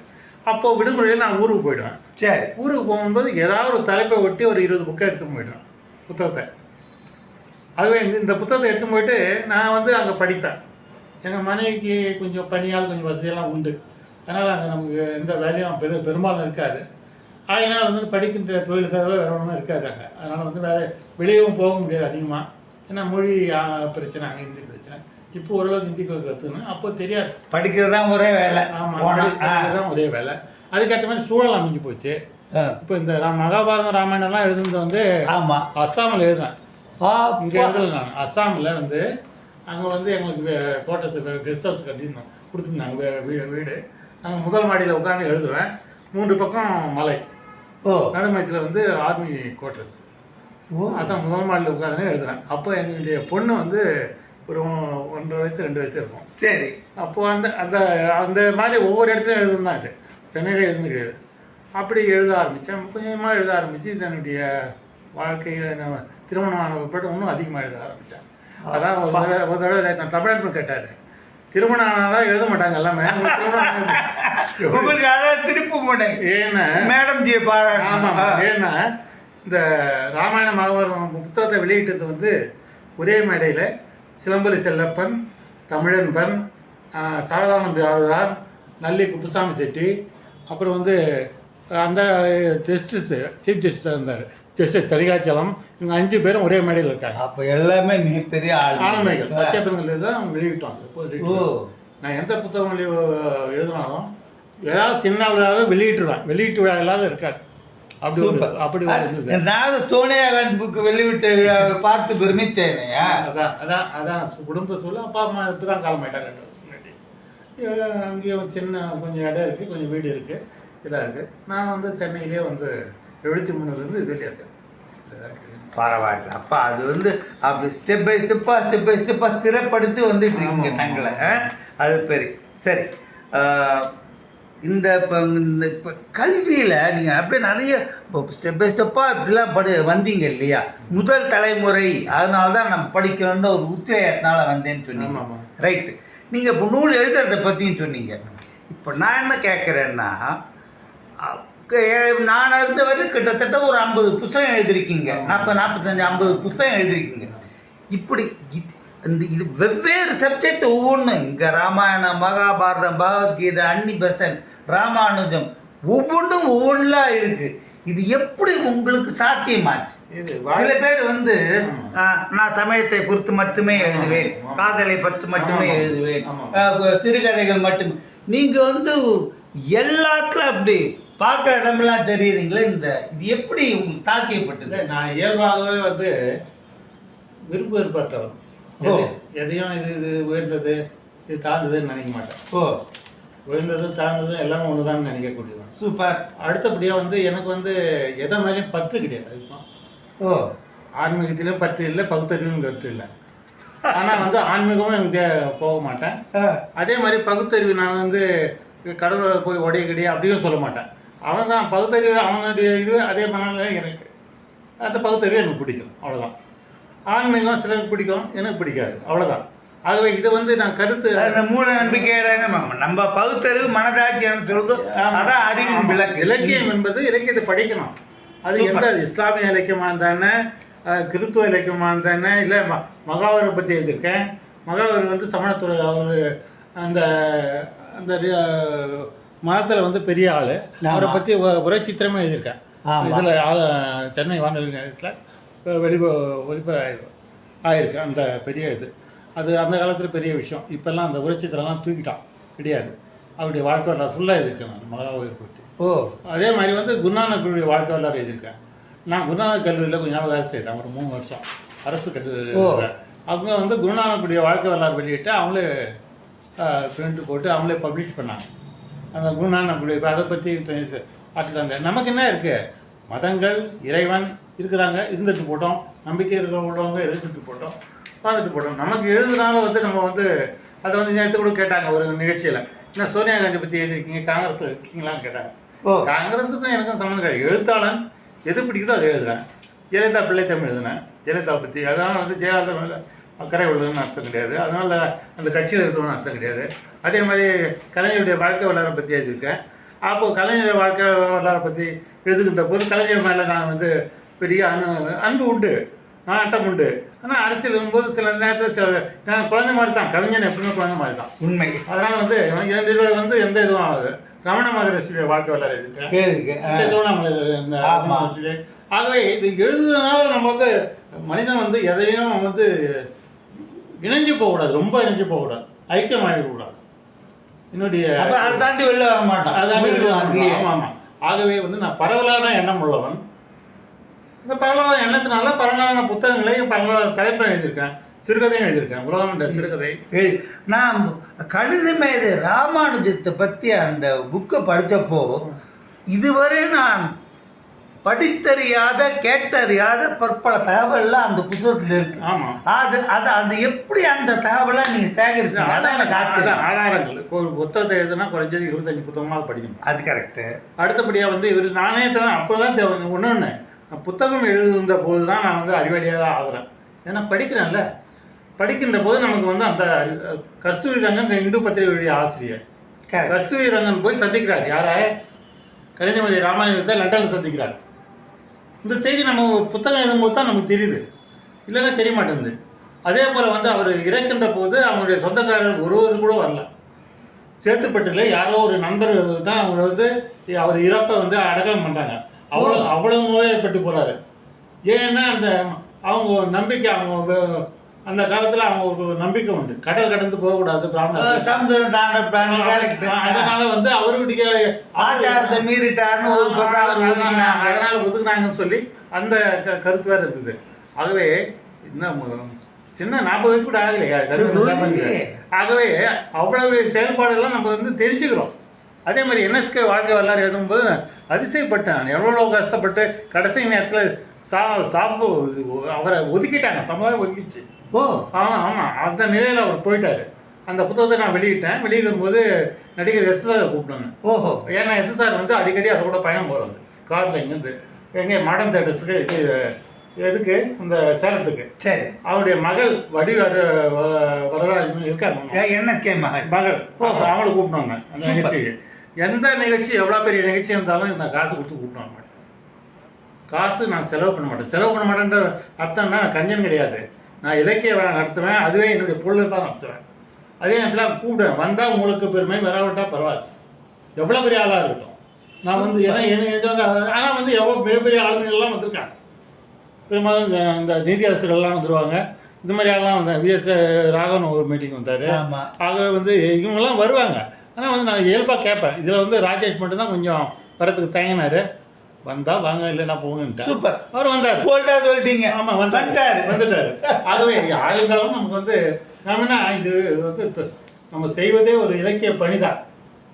அப்போது விடுமுறையில் நான் ஊருக்கு போயிடுவேன். சரி. ஊருக்கு போகும்போது ஏதாவது ஒரு தலைப்பை ஒட்டி ஒரு 20 புக்கை எடுத்து போயிடுவேன், புத்தகத்தை. அதுவே இந்த புத்தகத்தை எடுத்து போயிட்டு நான் வந்து அங்கே படிப்பேன். எங்கள் மனைவிக்கு கொஞ்சம் பணியால் கொஞ்சம் வசதியெல்லாம் உண்டு. அதனால் அங்கே நமக்கு எந்த வேலையும் பெரும்பாலும் இருக்காது. அதனால் வந்து படிக்கின்ற தொழில் தவிர வேறு ஒன்றும் இருக்காது அங்கே. அதனால் வந்து வேறு வெளியவும் போக முடியாது அதிகமாக. ஏன்னா மொழி பிரச்சனை, அங்கே ஹிந்தி பிரச்சனை. இப்போ ஓரளவுக்கு ஹிந்தி கற்றுக்கணும். அப்போ தெரியாது, படிக்கிறது தான் ஒரே வேலை. ஆமாம், தான் ஒரே வேலை. அதுக்கேற்ற மாதிரி சூழல் அமைஞ்சு போச்சு. இப்போ இந்த மகாபாரதம் ராமாயணம்லாம் எழுதுனது வந்து ஆமாம் அஸ்ஸாமில் எழுதுனேன். இங்கே எழுதலை நான். அஸ்ஸாமில் வந்து அங்கே வந்து எங்களுக்கு குவார்ட்டர்ஸ் கெஸ்ட் ஹவுஸ் கட்டியிருந்தோம், கொடுத்துருந்தாங்க வீடு. அங்கே முதல் மாடியில் உட்காந்து எழுதுவேன். 3 பக்கம் மலை, நடுமயத்தில் வந்து ஆர்மி குவார்ட்டர்ஸ். அதான் முதல் மாடியில் உட்காந்து எழுதுவேன். அப்போ எங்களுடைய பொண்ணு வந்து ஒரு 1.5 வயசு 2 வயசு இருக்கும். சரி. அப்போது அந்த அந்த அந்த மாதிரி ஒவ்வொரு இடத்துலையும் எழுதுன்னு தான். இது சென்னையில் எழுதுனது கிடையாது. அப்படி எழுத ஆரம்பித்தேன். கொஞ்சமாக எழுத ஆரம்பித்து இதனுடைய வாழ்க்கையை திருமணம் ஆனப்பட்டு இன்னும் அதிகமாக எழுத ஆரம்பித்தேன். அதான் ஒரு தடவை நான் தமிழ் கேட்டார், திருமணம் ஆனால் எழுத மாட்டாங்க எல்லாமே, திருப்பு மாட்டேன். ஏன்னா மேடம் ஜி பாராட்டு. ஆமாம், ஏன்னா இந்த ராமாயண மகாபாரதம் புத்தகத்தை வெளியிட்டது வந்து ஒரே மேடையில் சிலம்பொலி செல்லப்பன், தமிழன்பன், சாரதானந்த ஆழ்வார், நல்லி குப்புசாமி செட்டி, அப்புறம் வந்து அந்த ஜஸ்டிஸ் சீஃப் ஜஸ்டிஸாக இருந்தார் ஜஸ்டிஸ் தலிகாச்சலம். இவங்க 5 பேரும் ஒரே மேடையில் இருக்காங்க. அப்போ எல்லாமே மிகப்பெரிய ஆளுமைகள். பச்சைப்பெண்கள் தான் வெளியிட்டோம். நான் எந்த புத்தகம் எழுதினாலும் ஏதாவது சின்ன விழாவை வெளியிட்டுருவேன். வெளியீட்டு விழா இல்லாத இருக்காது. அப்படி நான் சோனியா காந்தி புக்கு வெளியிட்ட விழாவை பார்த்து பெருமித்தேனையா. அதான் குடும்ப சொல்ல. அப்பா அம்மா இப்போ தான் காலமாயிட்டாங்க 2 வருஷம் முன்னாடி. அங்கேயும் சின்ன கொஞ்சம் இடம் இருக்குது, கொஞ்சம் வீடு இருக்குது, இதெல்லாம் இருக்குது. நான் வந்து சென்னையிலே வந்து 73லேருந்து இதில் இருக்கேன். பரவாயில்ல. அப்பா அது வந்து அப்படி ஸ்டெப் பை ஸ்டெப்பாக ஸ்திரப்படுத்தி வந்துட்டு இருக்கீங்க தங்களை. அது பெரிய சரி. இந்த இப்போ கல்வியில் நீங்கள் அப்படியே நிறைய ஸ்டெப் பை ஸ்டெப்பாக இப்படிலாம் வந்தீங்க இல்லையா? முதல் தலைமுறை, அதனால தான் நம்ம படிக்கணுன்ற ஒரு உத்வேகத்தினால வந்தேன்னு சொன்னீங்க. ரைட்டு. நீங்கள் இப்போ நூல் எழுதுறதை பற்றியும் சொன்னீங்க. இப்போ நான் என்ன கேட்குறேன்னா, நான் இருந்த வரை கிட்டத்தட்ட ஒரு 50 புத்தகம் எழுதிருக்கீங்க. 45 50 புத்தகம் எழுதிருக்கீங்க. இப்படி இது வெவ்வேறு சப்ஜெக்ட் ஒவ்வொன்றும். இங்கே ராமாயணம், மகாபாரதம், பகவத்கீதை, அன்னிபெசன்ட், ராமானுஜம், ஒவ்வொன்றும் ஒவ்வொன்றா இருக்கு. இது எப்படி உங்களுக்கு சாத்தியமாச்சு? சில பேர் வந்து நான் சமயத்தை குறித்து மட்டுமே எழுதுவேன், காதலை பற்றி மட்டுமே எழுதுவேன், சிறுகதைகள் மட்டுமே. நீங்க வந்து எல்லாத்துக்கும் அப்படி பார்க்குற இடமெல்லாம் தெரியுறீங்களே. இது எப்படி உங்களுக்கு சாத்தியப்பட்டது? நான் இயல்பாகவே வந்து விருப்ப ஏற்பட்டவர். எதையும் இது உயர்ந்தது, இது தாழ்ந்ததுன்னு நினைக்க மாட்டேன். உயர்ந்ததும் தாழ்ந்ததும் எல்லாமே ஒன்று தான் நினைக்கக்கூடியது. சூப்பர். அடுத்தபடியாக வந்து எனக்கு வந்து எதை மேலேயும் பற்று கிடையாது. அதுதான் ஆன்மீகத்திலும் பற்று இல்லை, பகுத்தறிவும் பற்று இல்லை. ஆனால் வந்து ஆன்மீகமும் எனக்கு போக மாட்டேன். அதே மாதிரி பகுத்தறிவு நான் வந்து கடவுளை போய் உடைய கிடையாது அப்படின்னு சொல்ல மாட்டேன். அவன் தான் பகுத்தறிவு, அவனுடைய இது அதே பண்ணால எனக்கு அந்த பகுத்தறிவு எனக்கு பிடிக்கும், அவ்வளோதான். ஆன்மீகம் சிலருக்கு பிடிக்கும், எனக்கு பிடிக்காது, அவ்வளோதான். ஆகவே இதை வந்து நான் கருத்து மூட நம்பிக்கையாக நம்ம பகுத்தறிவு மனதாட்சியான சொல்லுது. அதான் அறிவின் விளக்கு. இலக்கியம் என்பது இலக்கியத்தை படிக்கணும். அது எந்த இஸ்லாமிய இலக்கியமாக இருந்தானே, கிறித்துவ இலக்கியமாக இருந்தானே, இல்லை மகாவரை பற்றி எழுதியிருக்கேன். மகாவர் வந்து சமணத்துறை, அவர் அந்த அந்த மதத்தில் வந்து பெரிய ஆள். அவரை பற்றி உரை சித்திரமே எழுதியிருக்கேன். இதில் சென்னை வானொலி நிலையத்தில் ஒளிபர ஆயிருக்கு அந்த பெரிய இது. அது அந்த காலத்தில் பெரிய விஷயம். இப்போல்லாம் அந்த உரைச்சித்திரம்லாம் தூக்கிட்டான், கிடையாது. அவருடைய வாழ்க்கை வரலாறு ஃபுல்லாக எழுதியிருக்கேன் நான் மகாவீர் பற்றி. அதே மாதிரி வந்து குருநானக்குடைய வாழ்க்கை வரலாறு எழுதியிருக்கேன். நான் குருநானக் கல்லூரியில் கொஞ்ச நாள் வேலை செய்தேன், ஒரு 3 வருஷம் அரசு கல்லூரி. அவங்க வந்து குருநானக்குடைய வாழ்க்கை வரலாறு வெளியிட்டு அவங்களே பிரிண்ட் போட்டு அவங்களே பப்ளிஷ் பண்ணாங்க. அந்த குருநானக்குடைய அதை பற்றி பார்த்துட்டாங்க. நமக்கு என்ன இருக்குது, மதங்கள், இறைவன் இருக்கிறாங்க, இருந்துட்டு போட்டோம். நம்பிக்கை இருக்கிறவங்க இருந்துட்டு போட்டோம், பார்த்துட்டு போட்டோம். நமக்கு எழுதுனால வந்து நம்ம வந்து அதை வந்து நேற்று கூட கேட்டாங்க ஒரு நிகழ்ச்சியில், என்ன சோனியா காந்தி பற்றி எழுதிருக்கீங்க, காங்கிரஸ் இருக்கீங்களான்னு கேட்டாங்க. காங்கிரஸுக்கும் எனக்கும் சம்மந்தம் கிடையாது. எழுத்தாளன் எது பிடிக்குதோ அதை எழுதுறேன். ஜெயலலிதா பிள்ளைத்தமிழ் எழுதுனேன், ஜெயலலிதா பற்றி. அதனால் வந்து ஜெயலலிதா மேலே அக்கறை உள்ளதுன்னு அர்த்தம் கிடையாது, அதனால் அந்த கட்சியில் இருக்கணும்னு அர்த்தம் கிடையாது. அதே மாதிரி கலைஞருடைய வாழ்க்கை வரலாறை பற்றி எழுதியிருக்கேன். அப்போது கலைஞருடைய வாழ்க்கை வரலாறை பற்றி எழுதுகின்ற போது கலைஞர் மேலே நான் வந்து பெரிய அன்பு உண்டு. நாட்டம் உண்டு. ஆனால் அரசியல் வரும்போது சில நேரத்தில் நான் குழந்தை மாதிரி தான், கவிஞன் எப்பவுமே குழந்தை மாதிரி தான். உண்மை. அதனால் வந்து இரண்டு பேர் வந்து எந்த இதுவும் ஆகுது. ரமண மகரிஷியுடைய வாழ்க்கை வரலாறு எழுதியிருக்கேன், திருவண்ணாமலை. ஆகவே இது எழுதுறதுனால நம்ம வந்து மனிதன் வந்து எதையும் வந்து இணைஞ்சு போகக்கூடாது, ரொம்ப இணைஞ்சு போகக்கூடாது, ஐக்கியமாகிடக்கூடாது. என்னுடைய அதை தாண்டி வெளில வர மாட்டான். ஆமாம். ஆகவே வந்து நான் பரவலான எண்ணம் உள்ளவன். இந்த பரவலான எண்ணத்தினால பரவலான புத்தகங்களையும் பரவலான தலைப்பை எழுதியிருக்கேன், சிறுகதையும் எழுதியிருக்கேன், உலகம் என்ற சிறுகதை. நான் கணிதமேதை ராமானுஜத்தை பற்றி அந்த புக்கை படித்தப்போ இதுவரை நான் படித்தறியாத கேட்டறியாத பற்பல தகவல்லாம் அந்த புத்தகத்தில் இருக்கு. ஆமாம். அது எப்படி அந்த தகவலாம் நீங்கள் சேகரித்தீங்க? அதான் எனக்கு ஆச்சரியம். ஆதாரங்கள். ஒரு புத்தகத்தை எழுதுனா குறைஞ்சது 25 புத்தகமாக படிக்கணும். அது கரெக்டு. அடுத்தபடியாக வந்து இவர் நானே தான் அப்போ தான் ஒன்று புத்தகம் எழுதுகின்ற போது தான் நான் வந்து அறிவாளியாக ஆகிறேன். ஏன்னா படிக்கிறேன்ல, படிக்கின்ற போது நமக்கு வந்து அந்த கஸ்தூரி ரங்கன் இந்து பத்திரிகையுடைய ஆசிரியர் கஸ்தூரி ரங்கன் போய் சந்திக்கிறார். யார? கணிதமேதை ராமானுஜத்தை லண்டனில் சந்திக்கிறார். இந்த செய்தி நம்ம புத்தகம் எழுதும்போது தான் நமக்கு தெரியுது, இல்லைன்னா தெரிய மாட்டேங்குது. அதே போல் வந்து அவர் இறக்கின்ற போது அவங்களுடைய சொந்தக்காரர் ஒருவர் கூட வரல. சேத்துப்பட்டில் யாரோ ஒரு நண்பர் தான் அவங்க வந்து அவர் இறப்பை வந்து அடக்கம் பண்ணுறாங்க. அவ்வளவு நோயப்பட்டு போகிறாரு. ஏன்னா அந்த அவங்க நம்பிக்கை, அவங்க அந்த காலத்தில் அவங்க ஒரு நம்பிக்கை உண்டு, கடல் கடந்து போகக்கூடாது அதனால வந்து அவருடைய ஆச்சாரத்தை மீறிட்டாருன்னு ஒரு பக்கம் அதனால ஒதுக்குனாங்கன்னு சொல்லி அந்த கருத்து வேறு இருந்தது. ஆகவே இன்னும் சின்ன 40 வயசு கூட ஆகலையா. ஆகவே அவ்வளவு செயல்பாடுகள்லாம் நம்ம வந்து தெரிஞ்சுக்கிறோம். அதே மாதிரி என்எஸ்கே வாழ்க்கை வரலாறு எழுதும்போது அதிசயப்பட்டேன். எவ்வளோ கஷ்டப்பட்டு கடைசி நேரத்தில் அவரை ஒதுக்கிட்டாங்க, சமுதாயம் ஒதுக்கிச்சு. ஆமாம். அந்த நிலையில் அவர் போயிட்டார். அந்த புத்தகத்தை நான் வெளியிட்டேன். வெளியிடும் போது நடிகர் எஸ்எஸ்ஆர் கூப்பிட்டாங்க. ஏன்னா எஸ்எஸ்ஆர் வந்து அடிக்கடி அதை கூட பயணம் போகிறாரு காரில் இங்கேருந்து எங்கே மாடர்ன் தேட்டர்ஸுக்கு எதுக்கு இந்த சேலத்துக்கு. சரி. அவருடைய மகள் வடி வரதராஜன் இருக்காங்க, என்எஸ்கே மகள். அவங்கள கூப்பிடுவாங்க அந்த நிகழ்ச்சிக்கு. எந்த நிகழ்ச்சி எவ்வளோ பெரிய நிகழ்ச்சி இருந்தாலும் நான் காசு கொடுத்து கூப்பிட மாட்டேன். காசு நான் செலவு பண்ண மாட்டேன். செலவு பண்ண மாட்டேன்ற அர்த்தம்னா கஞ்சன் கிடையாது. நான் இலக்கிய வேலை நடத்துவேன், அதுவே என்னுடைய பொருளை தான் நடத்துவேன். அதே நேரத்தில் கூப்பிடுவேன். வந்தால் உங்களுக்கு பெருமை, வராவிட்டா பரவாயில்ல, எவ்வளோ பெரிய ஆளாக இருக்கட்டும். நான் வந்து ஏன்னா ஆனால் வந்து எவ்வளோ பெரிய ஆளுமைகள்லாம் வந்திருக்காங்க. பெரும்பாலும் இந்த நீதியரசர்கள்லாம் வந்துடுவாங்க. இந்த மாதிரி ஆள்லாம் வந்தாங்க. விஎஸ் ராகவன் ஒரு மீட்டிங் வந்தார். ஆக வந்து இவங்கெல்லாம் வருவாங்க. ஆனால் வந்து நான் இயல்பாக கேட்பேன். இதில் வந்து ராஜேஷ் மட்டும்தான் கொஞ்சம் வரத்துக்கு தயங்கினார். வந்தா வாங்க, இல்லைன்னா போங்கன்ட்டு. சூப்பர். அவர் வந்தார். சொல்லிட்டீங்க. ஆமாம், வந்துட்டாரு. ஆகவே ஆளுங்களும் நமக்கு வந்து நம்மனா இது வந்து நம்ம செய்வதே ஒரு இலக்கிய பணிதான்.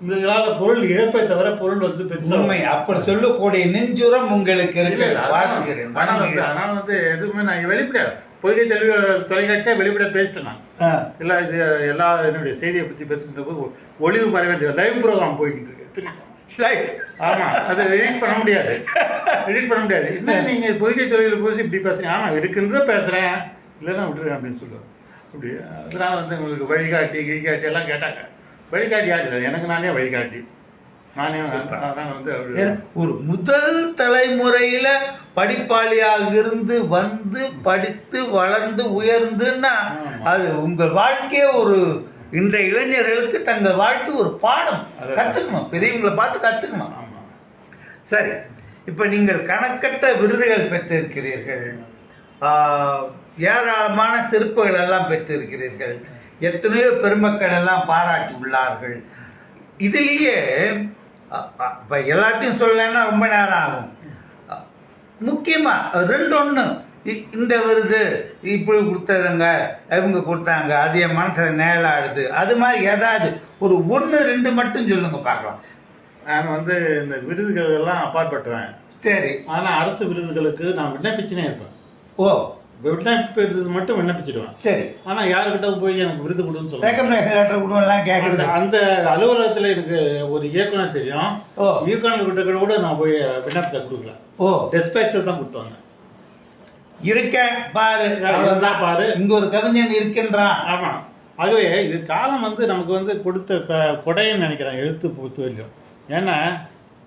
இந்த இதனால பொருள் இழப்பை தவிர பொருள் வந்து பெருமை அப்படி சொல்லக்கூடிய நெஞ்சுரம் உங்களுக்கு இருக்கு. அதனால வந்து எதுவுமே நான் வெளிப்படையாது. பொதுகை தொலைக்காட்சியாக வெளிப்படையாக பேசிட்டேன் நான். இல்லை இது எல்லா என்னுடைய செய்தியை பற்றி பேசுகின்ற போது ஒளிவு மறை வேண்டிய லைவ் ப்ரோக்ராம் போய்கிட்டு இருக்கு. ஆமாம், அது எடிட் பண்ண முடியாது. இல்லை நீங்கள் பொதுகை தொழிலில் போய் இப்படி பேசுகிறீங்க. ஆமாம், இருக்குன்றத பேசுகிறேன், இல்லைன்னா விட்டுருக்கேன் அப்படின்னு சொல்லுவேன். அப்படி அதனால வந்து உங்களுக்கு வழிகாட்டி கிழிகாட்டி எல்லாம் கேட்டாங்க. வழிகாட்டி யார் இல்லை, எனக்கு நானே வழிகாட்டி. நானே வந்து ஒரு முதல் தலைமுறையில படிப்பாளியாக இருந்து வந்து படித்து வளர்ந்து உயர்ந்துன்னா அது உங்கள் வாழ்க்கையே ஒரு இன்றைய இளைஞர்களுக்கு தங்கள் வாழ்க்கை ஒரு பாடம். கற்றுக்கணும், பெரியவங்களை பார்த்து கற்றுக்கணும். சரி, இப்போ நீங்கள் கணக்கற்ற விருதுகள் பெற்றிருக்கிறீர்கள், ஏராளமான சிறப்புகள் எல்லாம் பெற்றிருக்கிறீர்கள், எத்தனையோ பெருமக்கள் எல்லாம் பாராட்டி உள்ளார்கள். இதுலேயே இப்போ எல்லாத்தையும் சொல்லலைன்னா ரொம்ப நேரம் ஆகும். முக்கியமாக 2 இந்த விருது இப்படி கொடுத்ததுங்க, இவங்க கொடுத்தாங்க, அது என் மனசில் நேலாடுது, அது மாதிரி ஏதாவது ஒரு 1-2 மட்டும் சொல்லுங்க பார்க்கலாம். நான் வந்து இந்த விருதுகள் எல்லாம் அப்பாற்பட்டுவேன். சரி. ஆனால் அரசு விருதுகளுக்கு நான் விண்ணப்பிச்சுனே இருப்பேன். மட்டும் விண்ணப்பிச்சிடுவேன். சரி. ஆனால் யாருக்கிட்ட போய் எனக்கு விருது கொடுன்னு சொல்லுவேன். அந்த அலுவலகத்தில் எனக்கு ஒரு இயக்குனர் தெரியும். இயக்குனர்கிட்ட கூட நான் போய் விண்ணப்பத்தை கொடுக்கல. டெஸ்பேச்சர் தான் கொடுத்தாங்க. இருக்கேன் பாரு, அவ்வளவுதான் பாரு, இங்க ஒரு கவிஞன் இருக்கின்றான். ஆமா. ஆகவே இது காலம் வந்து நமக்கு வந்து கொடுத்த கொடைன்னு நினைக்கிறேன், எழுத்து பொறுத்த வரைக்கும். ஏன்னா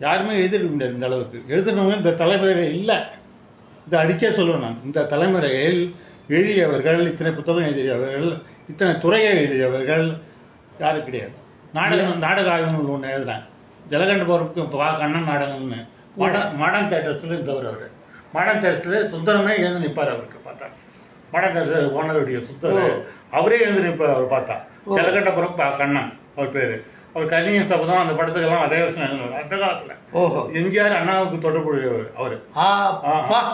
யாருமே எழுதிருக்க முடியாது இந்த அளவுக்கு. எழுதுனவங்க இந்த தலைமுறையில் இல்லை. இதை அடிச்சே சொல்லுவேன் நான். இந்த தலைமுறையில் எழுதியவர்கள், இத்தனை புத்தகம் எழுதியவர்கள், இத்தனை துறையை எழுதியவர்கள் யாரும் கிடையாது. நாடக ஆய்வுகள் ஒன்று எழுதுனேன், ஜலகண்டபுரத்துக்கு கண்ணன் நாடகம்னு. மாடர்ன் தேட்டர்ஸில் இருந்தவர் அவர். மாடர்ன் தேட்டர்ஸில் சுந்தரமே எழுந்து நிற்பார். அவருக்கு பார்த்தா மாடர்ன் தேட்டர்ஸ் ஓனருடைய சுந்தர் அவரே எழுந்து நிற்பார். அவர் பார்த்தா ஜலகண்டபுரம் கண்ணன் அவர் பேர். அவர் கன்னியின் சபதம் அந்த படத்துக்கெல்லாம் அதே வருஷம் எழுதினார். அந்த காலத்தில் எம்ஜிஆர் அண்ணாவுக்கு தொடர்புடையவர் அவர்.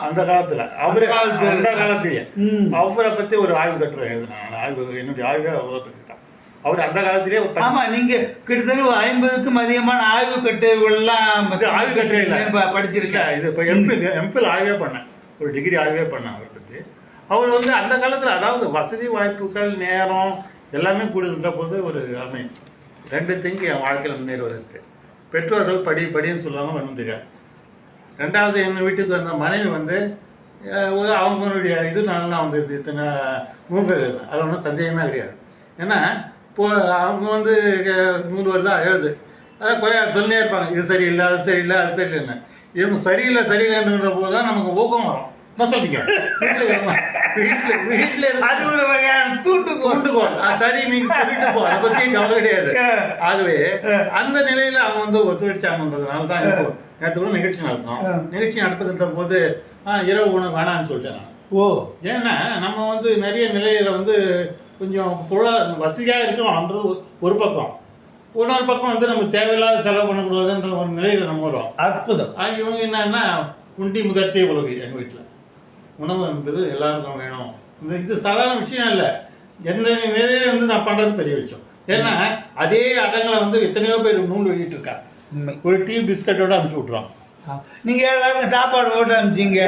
அந்த காலத்தில் அவரு அந்த காலத்திலேயே அவரை பற்றி ஒரு ஆய்வு கட்டுரை எழுதினாங்க. ஆய்வு என்னுடைய ஆய்வே அவரை பற்றி தான். அவர் அந்த காலத்திலேயே ஆமா, நீங்க கிட்டத்தட்ட 50க்கும் அதிகமான ஆய்வு கட்டுரைகள்லாம் ஆய்வு கட்டுரை இல்லை படிச்சிருக்கேன். இது இப்போ எம்ஃபில் ஆய்வே பண்ணேன், ஒரு டிகிரி ஆய்வே பண்ணேன் அவரை பற்றி. அவர் வந்து அந்த காலத்தில் அதாவது வசதி வாய்ப்புகள் நேரம் எல்லாமே கூடுகின்ற போது ஒரு அமை ரெண்டு திங்கு என் வாழ்க்கையில் முன்னேறுவதற்கு பெற்றோர்கள் படின்னு சொல்லுவாங்க, ஒன்றும் தெரியாது. ரெண்டாவது எங்கள் வீட்டுக்கு வந்த மனைவி வந்து அவங்களுடைய இது நல்லா வந்து இத்தனை நூல்கள் எழுது, அது ஒன்றும் சந்தேகமே கிடையாது. ஏன்னா இப்போ அவங்க வந்து நூல் வருதா எழுது, அதான் குறையா சொல்லியே இருப்பாங்க, இது சரியில்லை அது சரியில்லை அது சரியில்லைன்னு. இவங்க சரியில்லைன்ற போது தான் நமக்கு ஊக்கம் வரும். சொல்லிக்க வீட்டுல அது ஒரு வகையான தூண்டுகோல். சரி நீங்க சொல்லிட்டு போ, அதை பத்தி கவலை கிடையாது. ஆகவே அந்த நிலையில அவங்க வந்து ஒத்துழைச்சாங்கன்றதுனால தான் இப்போ நேற்று கூட நிகழ்ச்சி நடத்தணும். நிகழ்ச்சி நடத்துகின்ற போது இரவு உணவு வேணான்னு சொல்லிட்டேன் நான். ஏன்னா நம்ம வந்து நிறைய நிலையில வந்து கொஞ்சம் வசதியாக இருக்கணும்ன்றது ஒரு பக்கம், இன்னொரு பக்கம் வந்து நம்ம தேவையில்லாத செலவு பண்ணக்கூடாதுன்ற ஒரு நிலையில நம்ம வரும். அற்புதம். இவங்க என்னன்னா குண்டி முதற்கே உலகு. எங்கள் வீட்டில் உணவு என்பது எல்லாருக்கும் வேணும். இது சாதாரண விஷயம் இல்லை, எந்த நிலையில வந்து நான் பண்றது பெரிய விஷயம். ஏன்னா அதே அடங்களை வந்து எத்தனையோ பேர் நூல் வெளியிட்டு இருக்காங்க. ஒரு டீ பிஸ்கட்டோட அனுப்பிச்சு விட்றோம். நீங்க எல்லாருக்கும் சாப்பாடு போட்டு அனுப்பிச்சிங்க.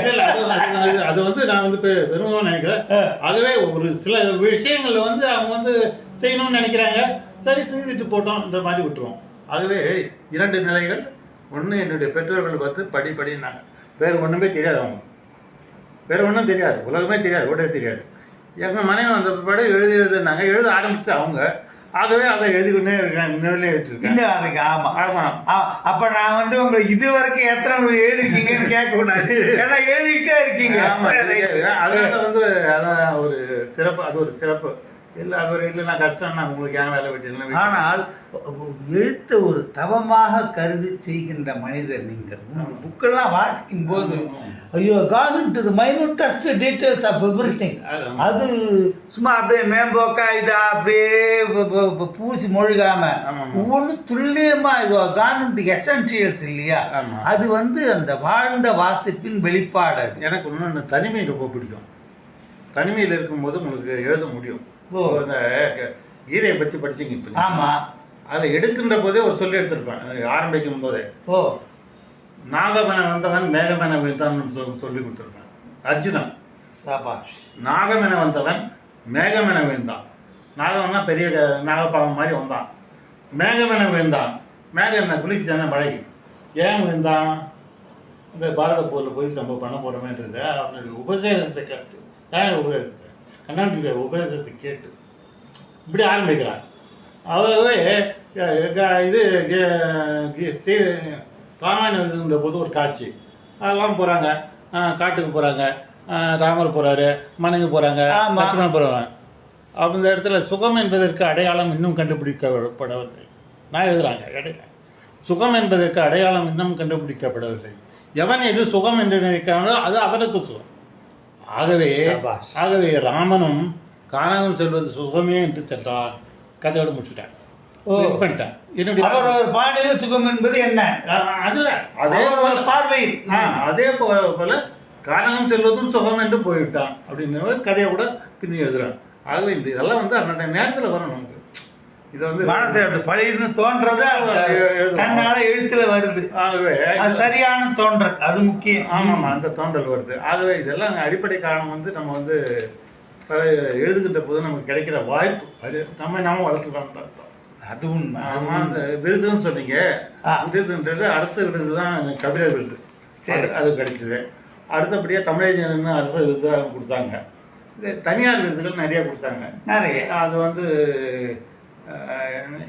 அது வந்து நான் வந்து பெருமையாக நினைக்கிறேன். அதுவே ஒரு சில விஷயங்கள்ல வந்து அவங்க வந்து செய்யணும்னு நினைக்கிறாங்க, சரி செஞ்சுட்டு போட்டோம்ன்ற மாதிரி விட்டுருவோம். ஆகவே இரண்டு நிலைகள். ஒன்று என்னுடைய பெற்றோர்கள் பார்த்து படினாங்க, வேறு ஒன்றுமே தெரியாது, அவங்க வேறு ஒன்றும் தெரியாது, உலகமே தெரியாது, கூட தெரியாது. எங்கள் மனைவி வந்த பிற்பாடு எழுதுனாங்க, எழுத ஆரம்பிச்சுட்டு அவங்க. ஆகவே அதை எழுதிக்கிட்டே இருக்கேன், இன்னும் எழுதிருக்கேன். ஆமாம் ஆமாம். அப்போ நான் வந்து உங்களுக்கு இது வரைக்கும் எத்தனை எழுதிருக்கீங்கன்னு கேட்கக்கூடாது, ஏன்னா எழுதிக்கிட்டே இருக்கீங்க. ஆமாம், அதனால வந்து அதான் ஒரு சிறப்பு, அது ஒரு சிறப்பு. இல்லை அது ஒரு இல்லைன்னா கஷ்டம்னா உங்களுக்கு ஏன் வேலை விட்டு. ஆனால் எழுத்த ஒரு தவமாக கருதி செய்கின்ற மனிதர் நீங்கள். புக்கெல்லாம் வாசிக்கும் போது ஐயோ gone into the minutest details of everything. அது சும்மா அப்படியே மேம்போக்கா இதா அப்படியே பூசி மொழிகாம ஒவ்வொன்றும் துல்லியமா கான் இன்டு எசென்ஷியல்ஸ் இல்லையா. அது வந்து அந்த வாழ்ந்த வாசிப்பின் வெளிப்பாடு. அது எனக்கு இன்னொன்று தனிமை ரொம்ப பிடிக்கும். தனிமையில் இருக்கும்போது உங்களுக்கு எழுத முடியும். அந்த கீதையை பற்றி படிச்சிங்க இப்போ? ஆமாம். அதில் எடுக்கின்ற போதே ஒரு சொல்லி எடுத்திருப்பேன் ஆரம்பிக்கும் போதே. நாகமென வந்தவன் மேகமென விழுந்தான் சொல்லி கொடுத்துருப்பேன். அர்ஜுனன் சபாஷ். நாகமென வந்தவன் மேகமென விழுந்தான். நாகம்னா பெரிய நாகப்பாவம் மாதிரி வந்தான். மேகமென விழுந்தான். மேகம் என்ன குளிச்சுதானே மழைக்கு. ஏன் விழுந்தான்? இந்த பாரத போரில் போய் நம்ம பண்ண போகிறோமேன்றது அவனுடைய உபதேசத்தை கேட்டு, ஏன் உபதேசத்தை கண்ணாடி உபதேசத்தை கேட்டு இப்படி ஆரம்பிக்கிறான். அதாவது இது ராமாயணம் எழுதுகின்ற போது ஒரு காட்சி, அதெல்லாம் போகிறாங்க, காட்டுக்கு போகிறாங்க, ராமர் போகிறாரு, மனைவி போகிறாங்க, லட்சுமணன் போகிறாங்க. அந்த இடத்துல சுகம் என்பதற்கு அடையாளம் இன்னும் கண்டுபிடிக்கப்படவில்லை. நான் எழுதுறாங்க இடையில, சுகம் என்பதற்கு அடையாளம் இன்னும் கண்டுபிடிக்கப்படவில்லை. எவன் எது சுகம் என்று நினைக்கிறானோ அது அவனுக்கு சுகம். ஆகவே ராமனும் கானகம் செல்வது சுகமே என்று சென்றான். கதையோட முடிச்சுட்டேன். என்னுடைய சுகம் என்பது என்ன? அதே போல பார்வையில் அதே போல கானகம் செல்வதும் சுகம் என்று போய்விட்டான் அப்படின்னு கதையை கூட பின்னி எழுதுறான். ஆகவே இதெல்லாம் வந்து அந்த நேரத்தில் வரும். நமக்கு இது வந்து பழைய தோன்றது தன்னால எழுத்துல வருது. ஆகவே சரியான தோன்றல், அது முக்கியம். ஆமாம், அந்த தோன்றல் வருது. ஆகவே இதெல்லாம் அடிப்படை காரணம் வந்து நம்ம வந்து எழுதுகின்ற போது நமக்கு கிடைக்கிற வாய்ப்பு, அது நாம வளர்த்துக்கலாம் அர்த்தம். அது உண்மை. ஆமாம், அந்த விருதுன்னு சொன்னீங்க, விருதுன்றது அரசு விருது தான், கவிதை விருது. சரி, அது கிடைச்சிது. அடுத்தபடியாக தமிழறிஞர்னு அரசு விருது கொடுத்தாங்க. தனியார் விருதுகள் நிறைய கொடுத்தாங்க. நிறைய. அது வந்து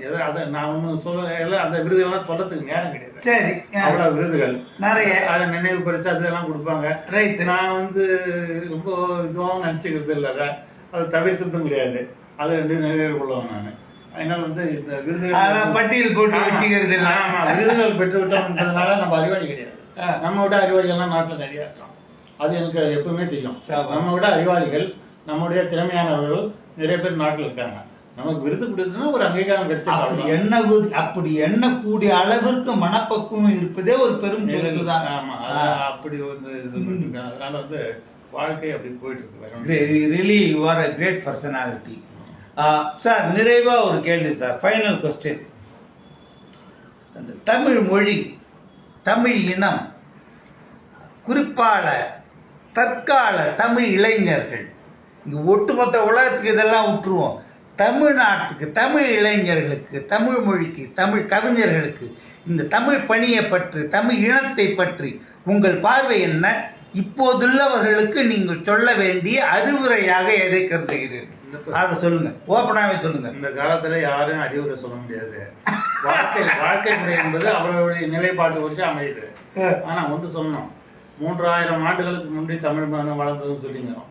எதை அதை நான் ஒன்றும் சொல்ல எல்லாம் அந்த விருதுகள்லாம் சொல்றதுக்கு நேரம் கிடையாது. சரி, அவ்வளோ விருதுகள் நிறைய அதை நினைவு பரிசு அதெல்லாம் கொடுப்பாங்க. ரைட்டு. நான் வந்து ரொம்ப இதுவாகவும் நினச்சிக்கிறது இல்லை, அதை தவிர்க்கிறதும் கிடையாது. அது ரெண்டு நினைவு கொள்ளுவேன் நான். அதனால வந்து இந்த விருதுகள் பட்டியல் போட்டு வச்சுக்கிறது இல்லை. விருதுகள் பெற்று விட்டோம்ன்றதுனால நம்ம அறிவாளி கிடையாது. நம்ம விட அறிவாளிகள்லாம் நாட்டில் நிறையா இருக்கான். அது எனக்கு எப்பவுமே தெரியும். நம்ம விட அறிவாளிகள், நம்முடைய திறமையானவர்கள் நிறைய பேர் நாட்டில் இருக்காங்க. நமக்கு விருது கொடுத்ததுன்னா ஒரு அங்கீகாரம் கிடைச்சா அப்படி எண்ணக்கூடிய அளவிற்கு மனப்பக்குவம் இருப்பதே ஒரு பெரும் சொத்து தான். ஆமா, அப்படி வந்து இது அதனால வந்து வாழ்க்கை அப்படி போயிட்டு இருக்கு. Really you are a great personality. Sir, நிறைவா ஒரு கேள்வி சார், ஃபைனல் கொஸ்டின். அந்த தமிழ் மொழி, தமிழ் இனம், குறிப்பால தற்கால தமிழ் இளைஞர்கள், இங்க ஒட்டுமொத்த உலகத்துக்கு இதெல்லாம் விட்டுருவோம், தமிழ்நாட்டுக்கு, தமிழ் இளைஞர்களுக்கு, தமிழ் மொழிக்கு, தமிழ் கவிஞர்களுக்கு இந்த தமிழ் பணியை பற்றி, தமிழ் இனத்தை பற்றி உங்கள் பார்வை என்ன? இப்போதுள்ளவர்களுக்கு நீங்கள் சொல்ல வேண்டிய அறிவுரையாக எதை கருதுகிறீர்கள்? அதை சொல்லுங்க, ஓப்பனாகவே சொல்லுங்க. இந்த காலத்துல யாரும் அறிவுரை சொல்ல முடியாது. வாழ்க்கை முறை என்பது அவர்களுடைய நிலைப்பாட்டு வச்சு அமையுது. ஆனா வந்து சொன்னோம், 3000 ஆண்டுகளுக்கு முன்னாடி தமிழ் மதம் வளர்ந்ததுன்னு சொல்லிங்கிறோம்.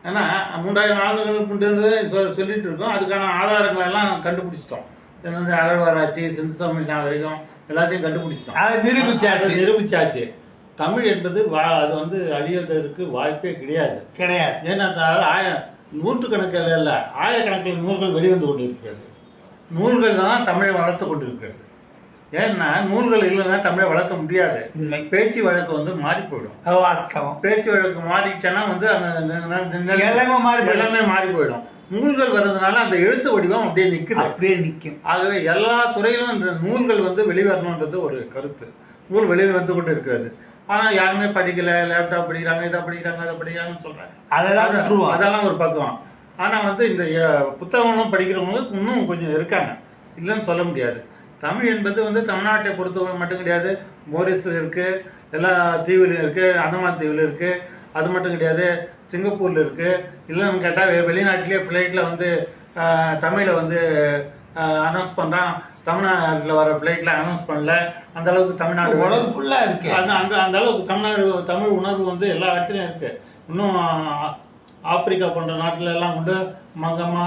ஏன்னா 3000 ஆண்டுகளுக்கு முன்னாடி சொல்லிட்டு இருக்கோம். அதுக்கான ஆதாரங்கள் எல்லாம் கண்டுபிடிச்சிட்டோம். அகழ்வாராய்ச்சி, சிந்து சமவெளி நாகரிகம் எல்லாத்தையும் கண்டுபிடிச்சிட்டோம். அது நிரூபிச்சாச்சு. தமிழ் என்பது அது வந்து அழியதற்கு வாய்ப்பே கிடையாது. ஏனென்றால் நூற்றுக்கணக்கில் இல்லை, ஆயிரக்கணக்கில் நூல்கள் வெளிவந்து கொண்டு இருக்கிறது. நூல்கள் தான் தமிழை வளர்த்து கொண்டு இருக்கிறது. ஏன்னா நூல்கள் இல்லைன்னா தமிழை வளர்க்க முடியாது. பேச்சு வழக்கு வந்து மாறி போயிடும். வாஸ்தவம். பேச்சு வழக்கு மாறிடுச்சுன்னா வந்து எல்லாமே மாறி போயிடும். நூல்கள் வர்றதுனால அந்த எழுத்து வடிவம் அப்படியே நிற்கும். ஆகவே எல்லா துறையிலும் இந்த நூல்கள் வந்து வெளிவரணுன்றது ஒரு கருத்து. நூல் வெளியில் வந்து கொண்டு இருக்கிறது. ஆனால் யாருமே படிக்கல, லேப்டாப் படிக்கிறாங்க, இதை படிக்கிறாங்க, அதை படிக்கிறாங்கன்னு சொல்றாங்க. அதெல்லாம் ஒரு பக்கம். ஆனால் வந்து இந்த புத்தகங்களும் படிக்கிறவங்களுக்கு இன்னும் கொஞ்சம் இருக்காங்க, இல்லைன்னு சொல்ல முடியாது. தமிழ் என்பது வந்து தமிழ்நாட்டை பொறுத்தவரை மட்டும் கிடையாது. மோரிஸில் இருக்குது, எல்லா தீவுலையும் இருக்குது, அந்தமான் தீவில் இருக்குது. அது மட்டும் கிடையாது, சிங்கப்பூரில் இருக்குது. இல்லைன்னு கேட்டால் வெளிநாட்டிலே ஃப்ளைட்டில் வந்து தமிழை வந்து அனௌன்ஸ் பண்ணுறான். தமிழ்நாட்டில் வர ஃப்ளைட்டில் அனௌன்ஸ் பண்ணல. அந்த அளவுக்கு தமிழ்நாடு உலகம் ஃபுல்லாக இருக்குது. அந்த அளவுக்கு தமிழ் உணர்வு வந்து எல்லா இடத்துலையும் இருக்குது. இன்னும் ஆப்பிரிக்கா போன்ற நாட்டில எல்லாம் கூட மங்கம்மா,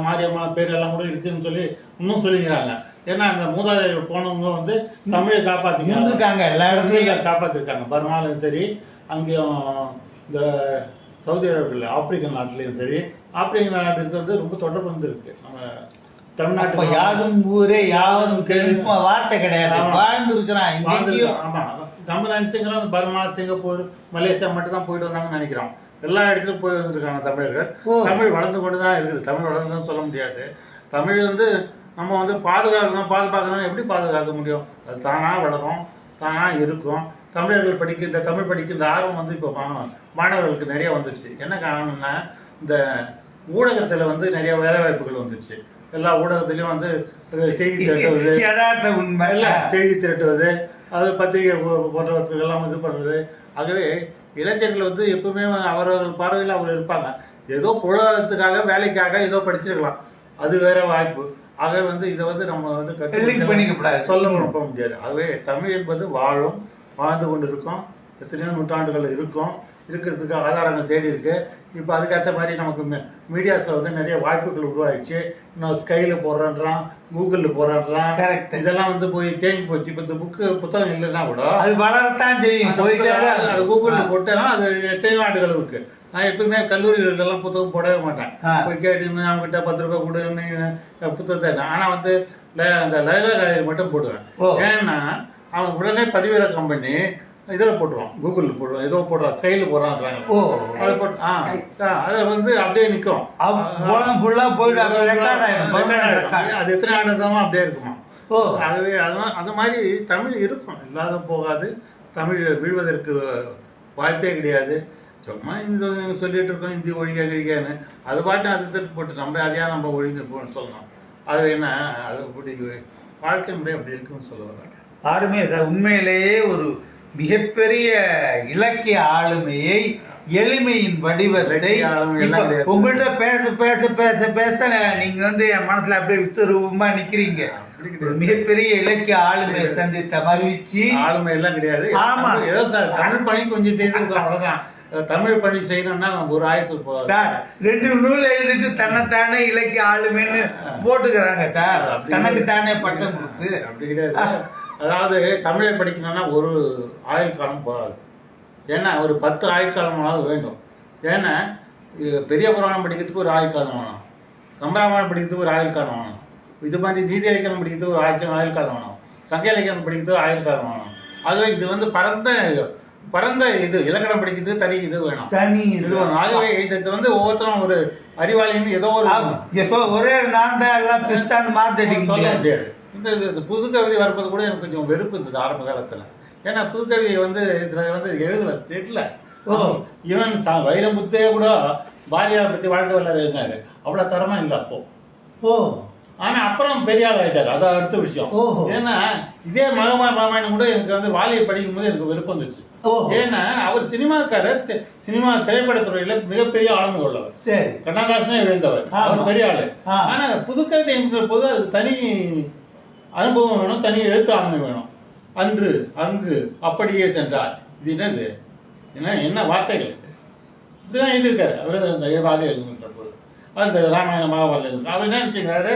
மாரியம்மா பேர் எல்லாம் கூட இருக்குன்னு சொல்லி இன்னும் சொல்லிக்கிறாங்க. ஏன்னா அந்த மூதாதையர்கள் போனவங்க வந்து தமிழை காப்பாற்றிருக்காங்க, எல்லா இடத்துலையும் காப்பாற்றிருக்காங்க. பர்மாலையும் சரி, அங்கேயும் இந்த சவுதி அரேபியா, ஆப்பிரிக்கன் நாட்டிலையும் சரி. ஆப்பிரிக்கன் நாட்டுக்கு வந்து ரொம்ப தொடர்பு வந்து இருக்கு. நம்ம தமிழ்நாட்டு யாரும் ஊரே யாரும் கேள்விக்கும் வார்த்தை கிடையாது, வாழ்ந்து இருக்கிறான். ஆமா, தமிழ்நாடு, பர்மா, சிங்கப்பூர், மலேசியா மட்டும் தான் போயிட்டு வந்தாங்கன்னு நினைக்கிறோம். எல்லா இடத்துலையும் போய் வந்துருக்காங்க தமிழர்கள். தமிழ் வளர்ந்து கொண்டு தான் இருக்குது. தமிழ் வளர்ந்துன்னு சொல்ல முடியாது. தமிழ் வந்து நம்ம வந்து பாதுகாக்கணும். எப்படி பாதுகாக்க முடியும்? அது தானாக வளரும், தானாக இருக்கும். தமிழர்கள் தமிழ் படிக்கின்ற ஆர்வம் வந்து இப்போ மாணவர்களுக்கு நிறைய வந்துடுச்சு. என்ன காரணம்னா, இந்த ஊடகத்தில் வந்து நிறைய வேலை வாய்ப்புகள் வந்துடுச்சு. எல்லா ஊடகத்திலையும் வந்து செய்தி திரட்டுவது, உண்மை செய்தி திரட்டுவது, அது பத்திரிகை போன்றவற்றுக்கெல்லாம் இது பண்ணுறது. ஆகவே இளைஞர்கள் வந்து எப்பவுமே அவரவர்கள் பார்வையில் அவர் இருப்பாங்க. ஏதோ பொருளாதாரத்துக்காக, வேலைக்காக ஏதோ படிச்சிருக்கலாம், அது வேற வாய்ப்பு. ஆகவே வந்து இதை வந்து நம்ம வந்து சொல்ல முடியாது. ஆகவே தமிழ் என்பது வாழ்ந்து கொண்டு இருக்கும். எத்தனையோ நூற்றாண்டுகள் இருக்கிறதுக்கு ஆதாரங்கள் தேடி இருக்கு. இப்போ அதுக்கேற்ற மாதிரி நமக்கு மீடியாஸில் வந்து நிறைய வாய்ப்புகள் உருவாயிடுச்சு. இன்னும் ஸ்கைல போடுறான், கூகுளில் போடுறான். இதெல்லாம் வந்து போய் தேங்கி போச்சு. இப்போ இந்த புத்தகம் இல்லைன்னா கூட அது வளரத்தான் தெரியும். அது கூகுளில் போட்டேன்னா அது எத்தனையோ ஆண்டுகள் இருக்கு. நான் எப்பவுமே கல்லூரிகளெல்லாம் புத்தகம் போடவே மாட்டேன். போய் கேட்டுன்னு அவங்ககிட்ட 10 ரூபாய் கொடுன்னு புத்தகத்தை. ஆனால் வந்து அந்த லைப்ரரியில் மட்டும் போடுவேன். ஏன்னா அவன் உடனே பதிவிறக்கம் பண்ணி இதில் போட்டுருவான், கூகுளில் போடுவான், ஏதோ போடுறான், ஸ்கைலில் போடுறான்றாங்க. அதை போட்டு அதில் வந்து அப்படியே நிற்கும். அது எத்தனை ஆண்டுதான் அப்படியே இருக்குமா? ஆகவே அது மாதிரி தமிழ் இருக்கும், இல்லாத போகாது. தமிழ் வீழ்வதற்கு வாய்ப்பே கிடையாது. சும்மா இந்த சொல்லிட்டு இருக்கோம் இந்தி ஒழிக்கான்னு, அது பாட்டு அது தட்டு போட்டு நம்ம அதையா நம்ம ஒழிக்கணும்னு சொல்லணும். அது என்ன, அது அப்படி வாழ்க்கை முறை அப்படி இருக்குன்னு சொல்ல வர்றாங்க. யாருமே உண்மையிலேயே ஒரு மிகப்பெரிய இலக்கிய ஆளுமையை எளிமையின் வடிவத்தை இலக்கிய ஆளுமை எல்லாம் இப்ப கிடையாது. உங்கள்ட்ட பேச பேச பேச பேச நீங்க வந்து என் மனசுல அப்படியே விஸ்வரூபமா நிக்கிறீங்க. ஒரு மிகப்பெரிய இலக்கிய ஆளுமையை சந்தித்த மகிழ்ச்சி. ஆளுமை எல்லாம் கிடையாது. ஆமா. ஏதோ சார் தமிழ் பணி கொஞ்சம் செய்திருக்கோம், அவ்வளவுதான். தமிழ் பணி செய்யணும்னா ஒரு ஆயுசு போகாது சார். 2 நூல் எழுதிட்டு தன்னைத்தானே இலக்கிய ஆளுமைன்னு போட்டுக்கிறாங்க சார். தனக்கு தானே பட்டம் கொடுத்து. அப்படி கிடையாது. அதாவது தமிழை படிக்கணும்னா ஒரு ஆயுள் காலம் போகாது. ஏன்னா ஒரு 10 ஆயுள் காலமாவது வேண்டும். ஏன்னா பெரிய புராணம் படிக்கிறதுக்கு ஒரு ஆயுள் காலம் வேணும், கம்பராமாயணம் படிக்கிறதுக்கு ஒரு ஆயுள் காலம் வேணும், இது மாதிரி நீதி இலக்கியம் படிக்கிறதுக்கு ஒரு ஆயுள் காலம் வேணும், சங்க இலக்கியம் படிக்கிறதுக்கு ஆயுள் காலம் வேணும். ஆகவே இது வந்து பரந்த இது இலக்கணம் படிக்கிறதுக்கு தனி இது வேணும், தனி இது வேணும். ஆகவே இதுக்கு வந்து ஒவ்வொருத்தரும் ஒரு அறிவாளின்னு ஏதோ ஒரு ஒரே நான் தான் எல்லாம் பிஸ்தான்னு மாத்திட்டீங்க சொல்ல முடியாது. இந்த புது கவிதை வரப்பது கூட எனக்கு கொஞ்சம் வெறுப்பு இருந்தது ஆரம்ப காலத்துல. ஏன்னா புது கவிதை வந்து சில வந்து எழுதல தெரியல. இவன் வைரமுத்தே கூட பாரதியாரை பத்தி வாழ்க்கை வரலாறு எழுதினாரு, அவ்வளவு தரமா இல்லை அப்போ. ஆனா அப்புறம் பெரிய ஆள் ஆயிட்டாரு, அது அடுத்த விஷயம். ஏன்னா இதே ராமாயணம் கூட எனக்கு வந்து வாலியை படிக்கும் போது எனக்கு விருப்பம் வந்துச்சு. ஏன்னா அவர் சினிமாக்காரர், சினிமா திரைப்படத்துறையில மிகப்பெரிய ஆளுமை உள்ளவர். சரி, கண்ணதாசனே எழுந்தவர், அவர் பெரிய ஆளு. ஆனா புதுக்கவிதை என்ற போது அது தனி அனுபவம் வேணும், தனி எழுத்து ஆளுமை வேணும். அன்று அங்கு அப்படியே சென்றார், இது என்னது, என்ன வார்த்தைகள் இது, இப்படிதான் எழுதியிருக்காரு அவர். அந்த வாலியை எழுதுகின்ற போது அந்த ராமாயண மகாபாரதம் எழுது அவர் என்ன நினைச்சுக்கிறாரு,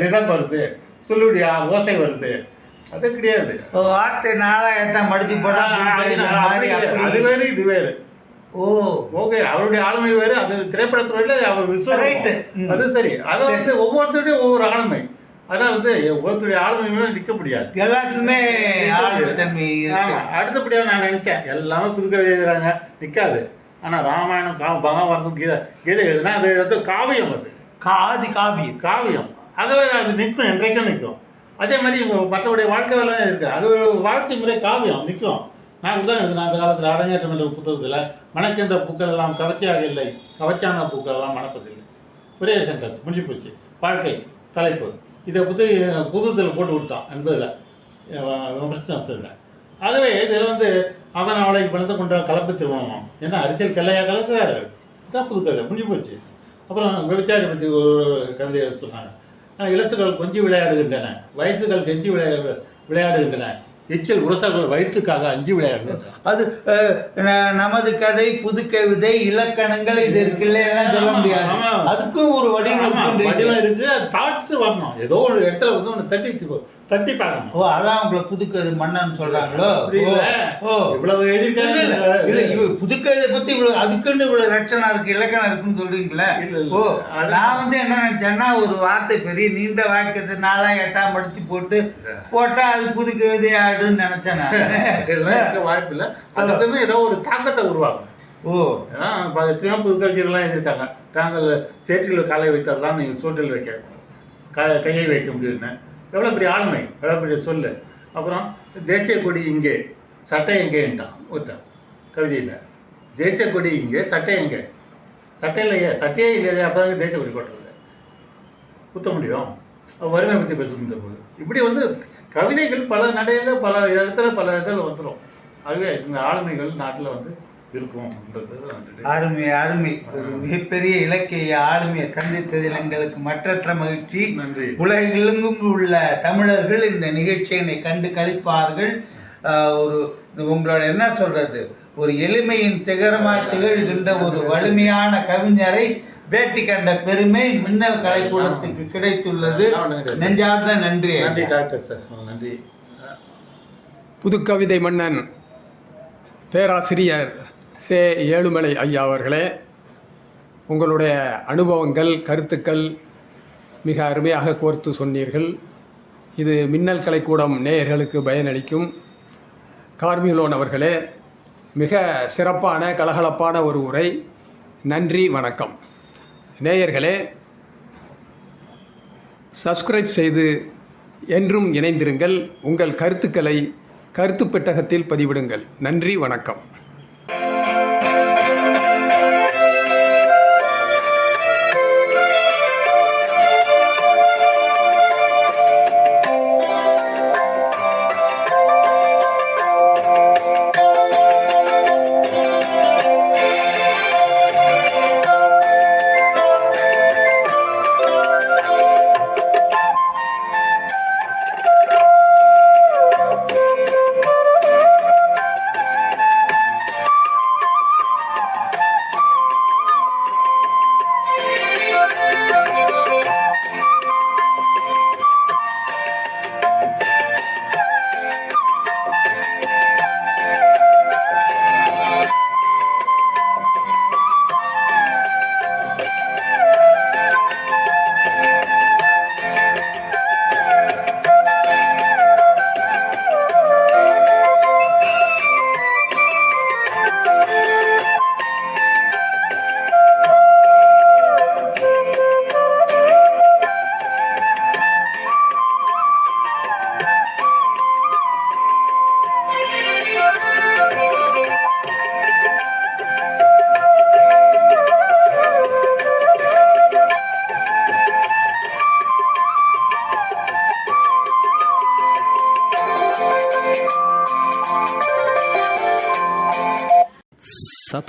ரிதம் வருது, சொல்லுடியா ஓசை வருது, அது கிடையாது. வார்த்தை 4 மடிச்சு போட்டா அது வேறு இது வேறு. ஓகே, அவருடைய ஆளுமை வேறு. அது திரைப்படத்துறையில அவர் விசுவாசம், அது சரி. அதை வந்து ஒவ்வொருத்தருடைய ஒவ்வொரு ஆளுமை, அதான் வந்து ஒவ்வொருத்தருடைய ஆளுமை நிற்க முடியாது, எல்லாத்துக்குமே தன்மை. அடுத்தபடியாக நான் நினைச்சேன் எல்லாமே புதுக்கவிதை எழுதுறாங்க, நிற்காது. ஆனா ராமாயணம் மகாபாரதம் கீதை எழுதுனா அது வந்து காவியம், அது காவியம், அது நிற்கும், என்றைக்கும் நிற்கும். அதே மாதிரி இவங்க மற்றவருடைய வாழ்க்கை எல்லாம் இருக்கு, அது வாழ்க்கை முறை காவியம் நிற்கும். நான் உதாரணம் எழுதுனேன் அந்த காலத்தில் அரங்கேற்றம் என்ற புத்தகத்தில், மணக்கின்ற பூக்கள் எல்லாம் கவர்ச்சியாக இல்லை, கவர்ச்சியான பூக்கள் எல்லாம் மணப்பதில்லை, ஒரே சென்டென்ஸ் முடிஞ்சு போச்சு. வாழ்க்கை தலைப்பு இதை புத்தகத்தில் போட்டு விட்டான் என்பதில் விமர்சனத்தில். ஆகவே இதில் வந்து அவன் அவளை பணத்தை கொண்டு கலப்பு திருமணம், ஏன்னா அரசியல் கல்லையாக கலக்கிறாரு, இதான் புதுக்கதை முடிஞ்சு போச்சு. அப்புறம் விபச்சாரி பற்றி ஒரு கவிதையை சொன்னாங்க. இலசுகள் கொஞ்சி விளையாடுகின்றன, வயசுகள் கெஞ்சி விளையாடுகின்றன, எச்சில் உரசல்கள் வயிற்றுக்காக அஞ்சு விளையாடுது. அது நமது கதை, புது கவிதை, இலக்கணங்கள் இது இருக்குல்ல, சொல்ல முடியாது. அதுக்கும் ஒரு வடிவம் இருக்கு, தாட்ஸ் வரணும். ஏதோ ஒரு இடத்துல வந்து ஒன்று தட்டி பார்க்கணும். அதான் உங்களை புதுக்கவிதை மன்னன் சொல்றாங்களோ? இவ்வளவு எழுதிருக்காங்க புதுக்கவிதை பத்தி இவ்வளவு, அதுக்குன்னு இவ்வளவு லட்சணம் இருக்கு, இலக்கணம் இருக்குன்னு சொல்றீங்களே. நான் வந்து என்ன நினைச்சேன்னா, ஒரு வார்த்தை பெரிய நீண்ட வாக்கியத்தை 4 மடிச்சு போட்டா அது புது கவிதை ஆயிடுன்னு நினைச்சேன். வாய்ப்பு இல்லை, அதுக்குன்னு ஏதோ ஒரு தாக்கத்தை உருவாகும். எத்தனையோ புதுக்கவிஞர்கள்லாம் எழுதியிருக்காங்க, தாங்கள் சேற்றில் காலை வைத்தால்தான் நீங்கள் சோற்றில் வைக்க கையை வைக்க முடியும்னு. எவ்வளோ பெரிய ஆளுமை, எவ்வளோ பெரிய சொல்லு. அப்புறம் தேசிய கொடி இங்கே சட்டை எங்கேன்ட்டான் ஒருத்தன் கவிதையில். தேசிய கொடி இங்கே சட்டை எங்கே, சட்டையே இல்லையே, அப்போ தான் தேசிய கொடி கொட்டுறது குத்த முடியும். வறுமை பற்றி பேசுகின்ற போது இப்படி வந்து கவிதைகள் பல நடையில் பல இடத்துல வந்துடும். ஆகவே இந்த ஆளுமைகள் நாட்டில் வந்து அருமை. ஒரு மிகப்பெரிய இலக்கிய ஆளுமையை சந்தித்ததில் எங்களுக்கு மற்றற்ற மகிழ்ச்சி. நன்றி. உலகெங்கும் உள்ள தமிழர்கள் இந்த நிகழ்ச்சியினை கண்டு கழிப்பார்கள். ஒரு உங்களோட என்ன சொல்றது, ஒரு எளிமையின் சிகரமாய் திகழ்கின்ற ஒரு வலிமையான கவிஞரை பேட்டி கண்ட பெருமை மின்னல் கலைக்கூடத்துக்கு கிடைத்துள்ளது. நெஞ்சார்ந்த நன்றி. நன்றி டாக்டர் சார், நன்றி. புதுக்கவிதை மன்னன் பேராசிரியர் சே. ஏழுமலை ஐயா அவர்களே, உங்களுடைய அனுபவங்கள், கருத்துக்கள் மிக அருமையாக கோர்த்து சொன்னீர்கள். இது மின்னல் கலைக்கூடம் நேயர்களுக்கு பயனளிக்கும். கார்மிலோன் அவர்களே, மிக சிறப்பான கலகலப்பான ஒரு உரை. நன்றி, வணக்கம். நேயர்களே, சப்ஸ்கிரைப் செய்து என்றும் இணைந்திருங்கள். உங்கள் கருத்துக்களை கருத்து பெட்டகத்தில் பதிவிடுங்கள். நன்றி, வணக்கம்.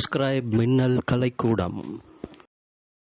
subscribe மின்னல் கலைக்கூடம்.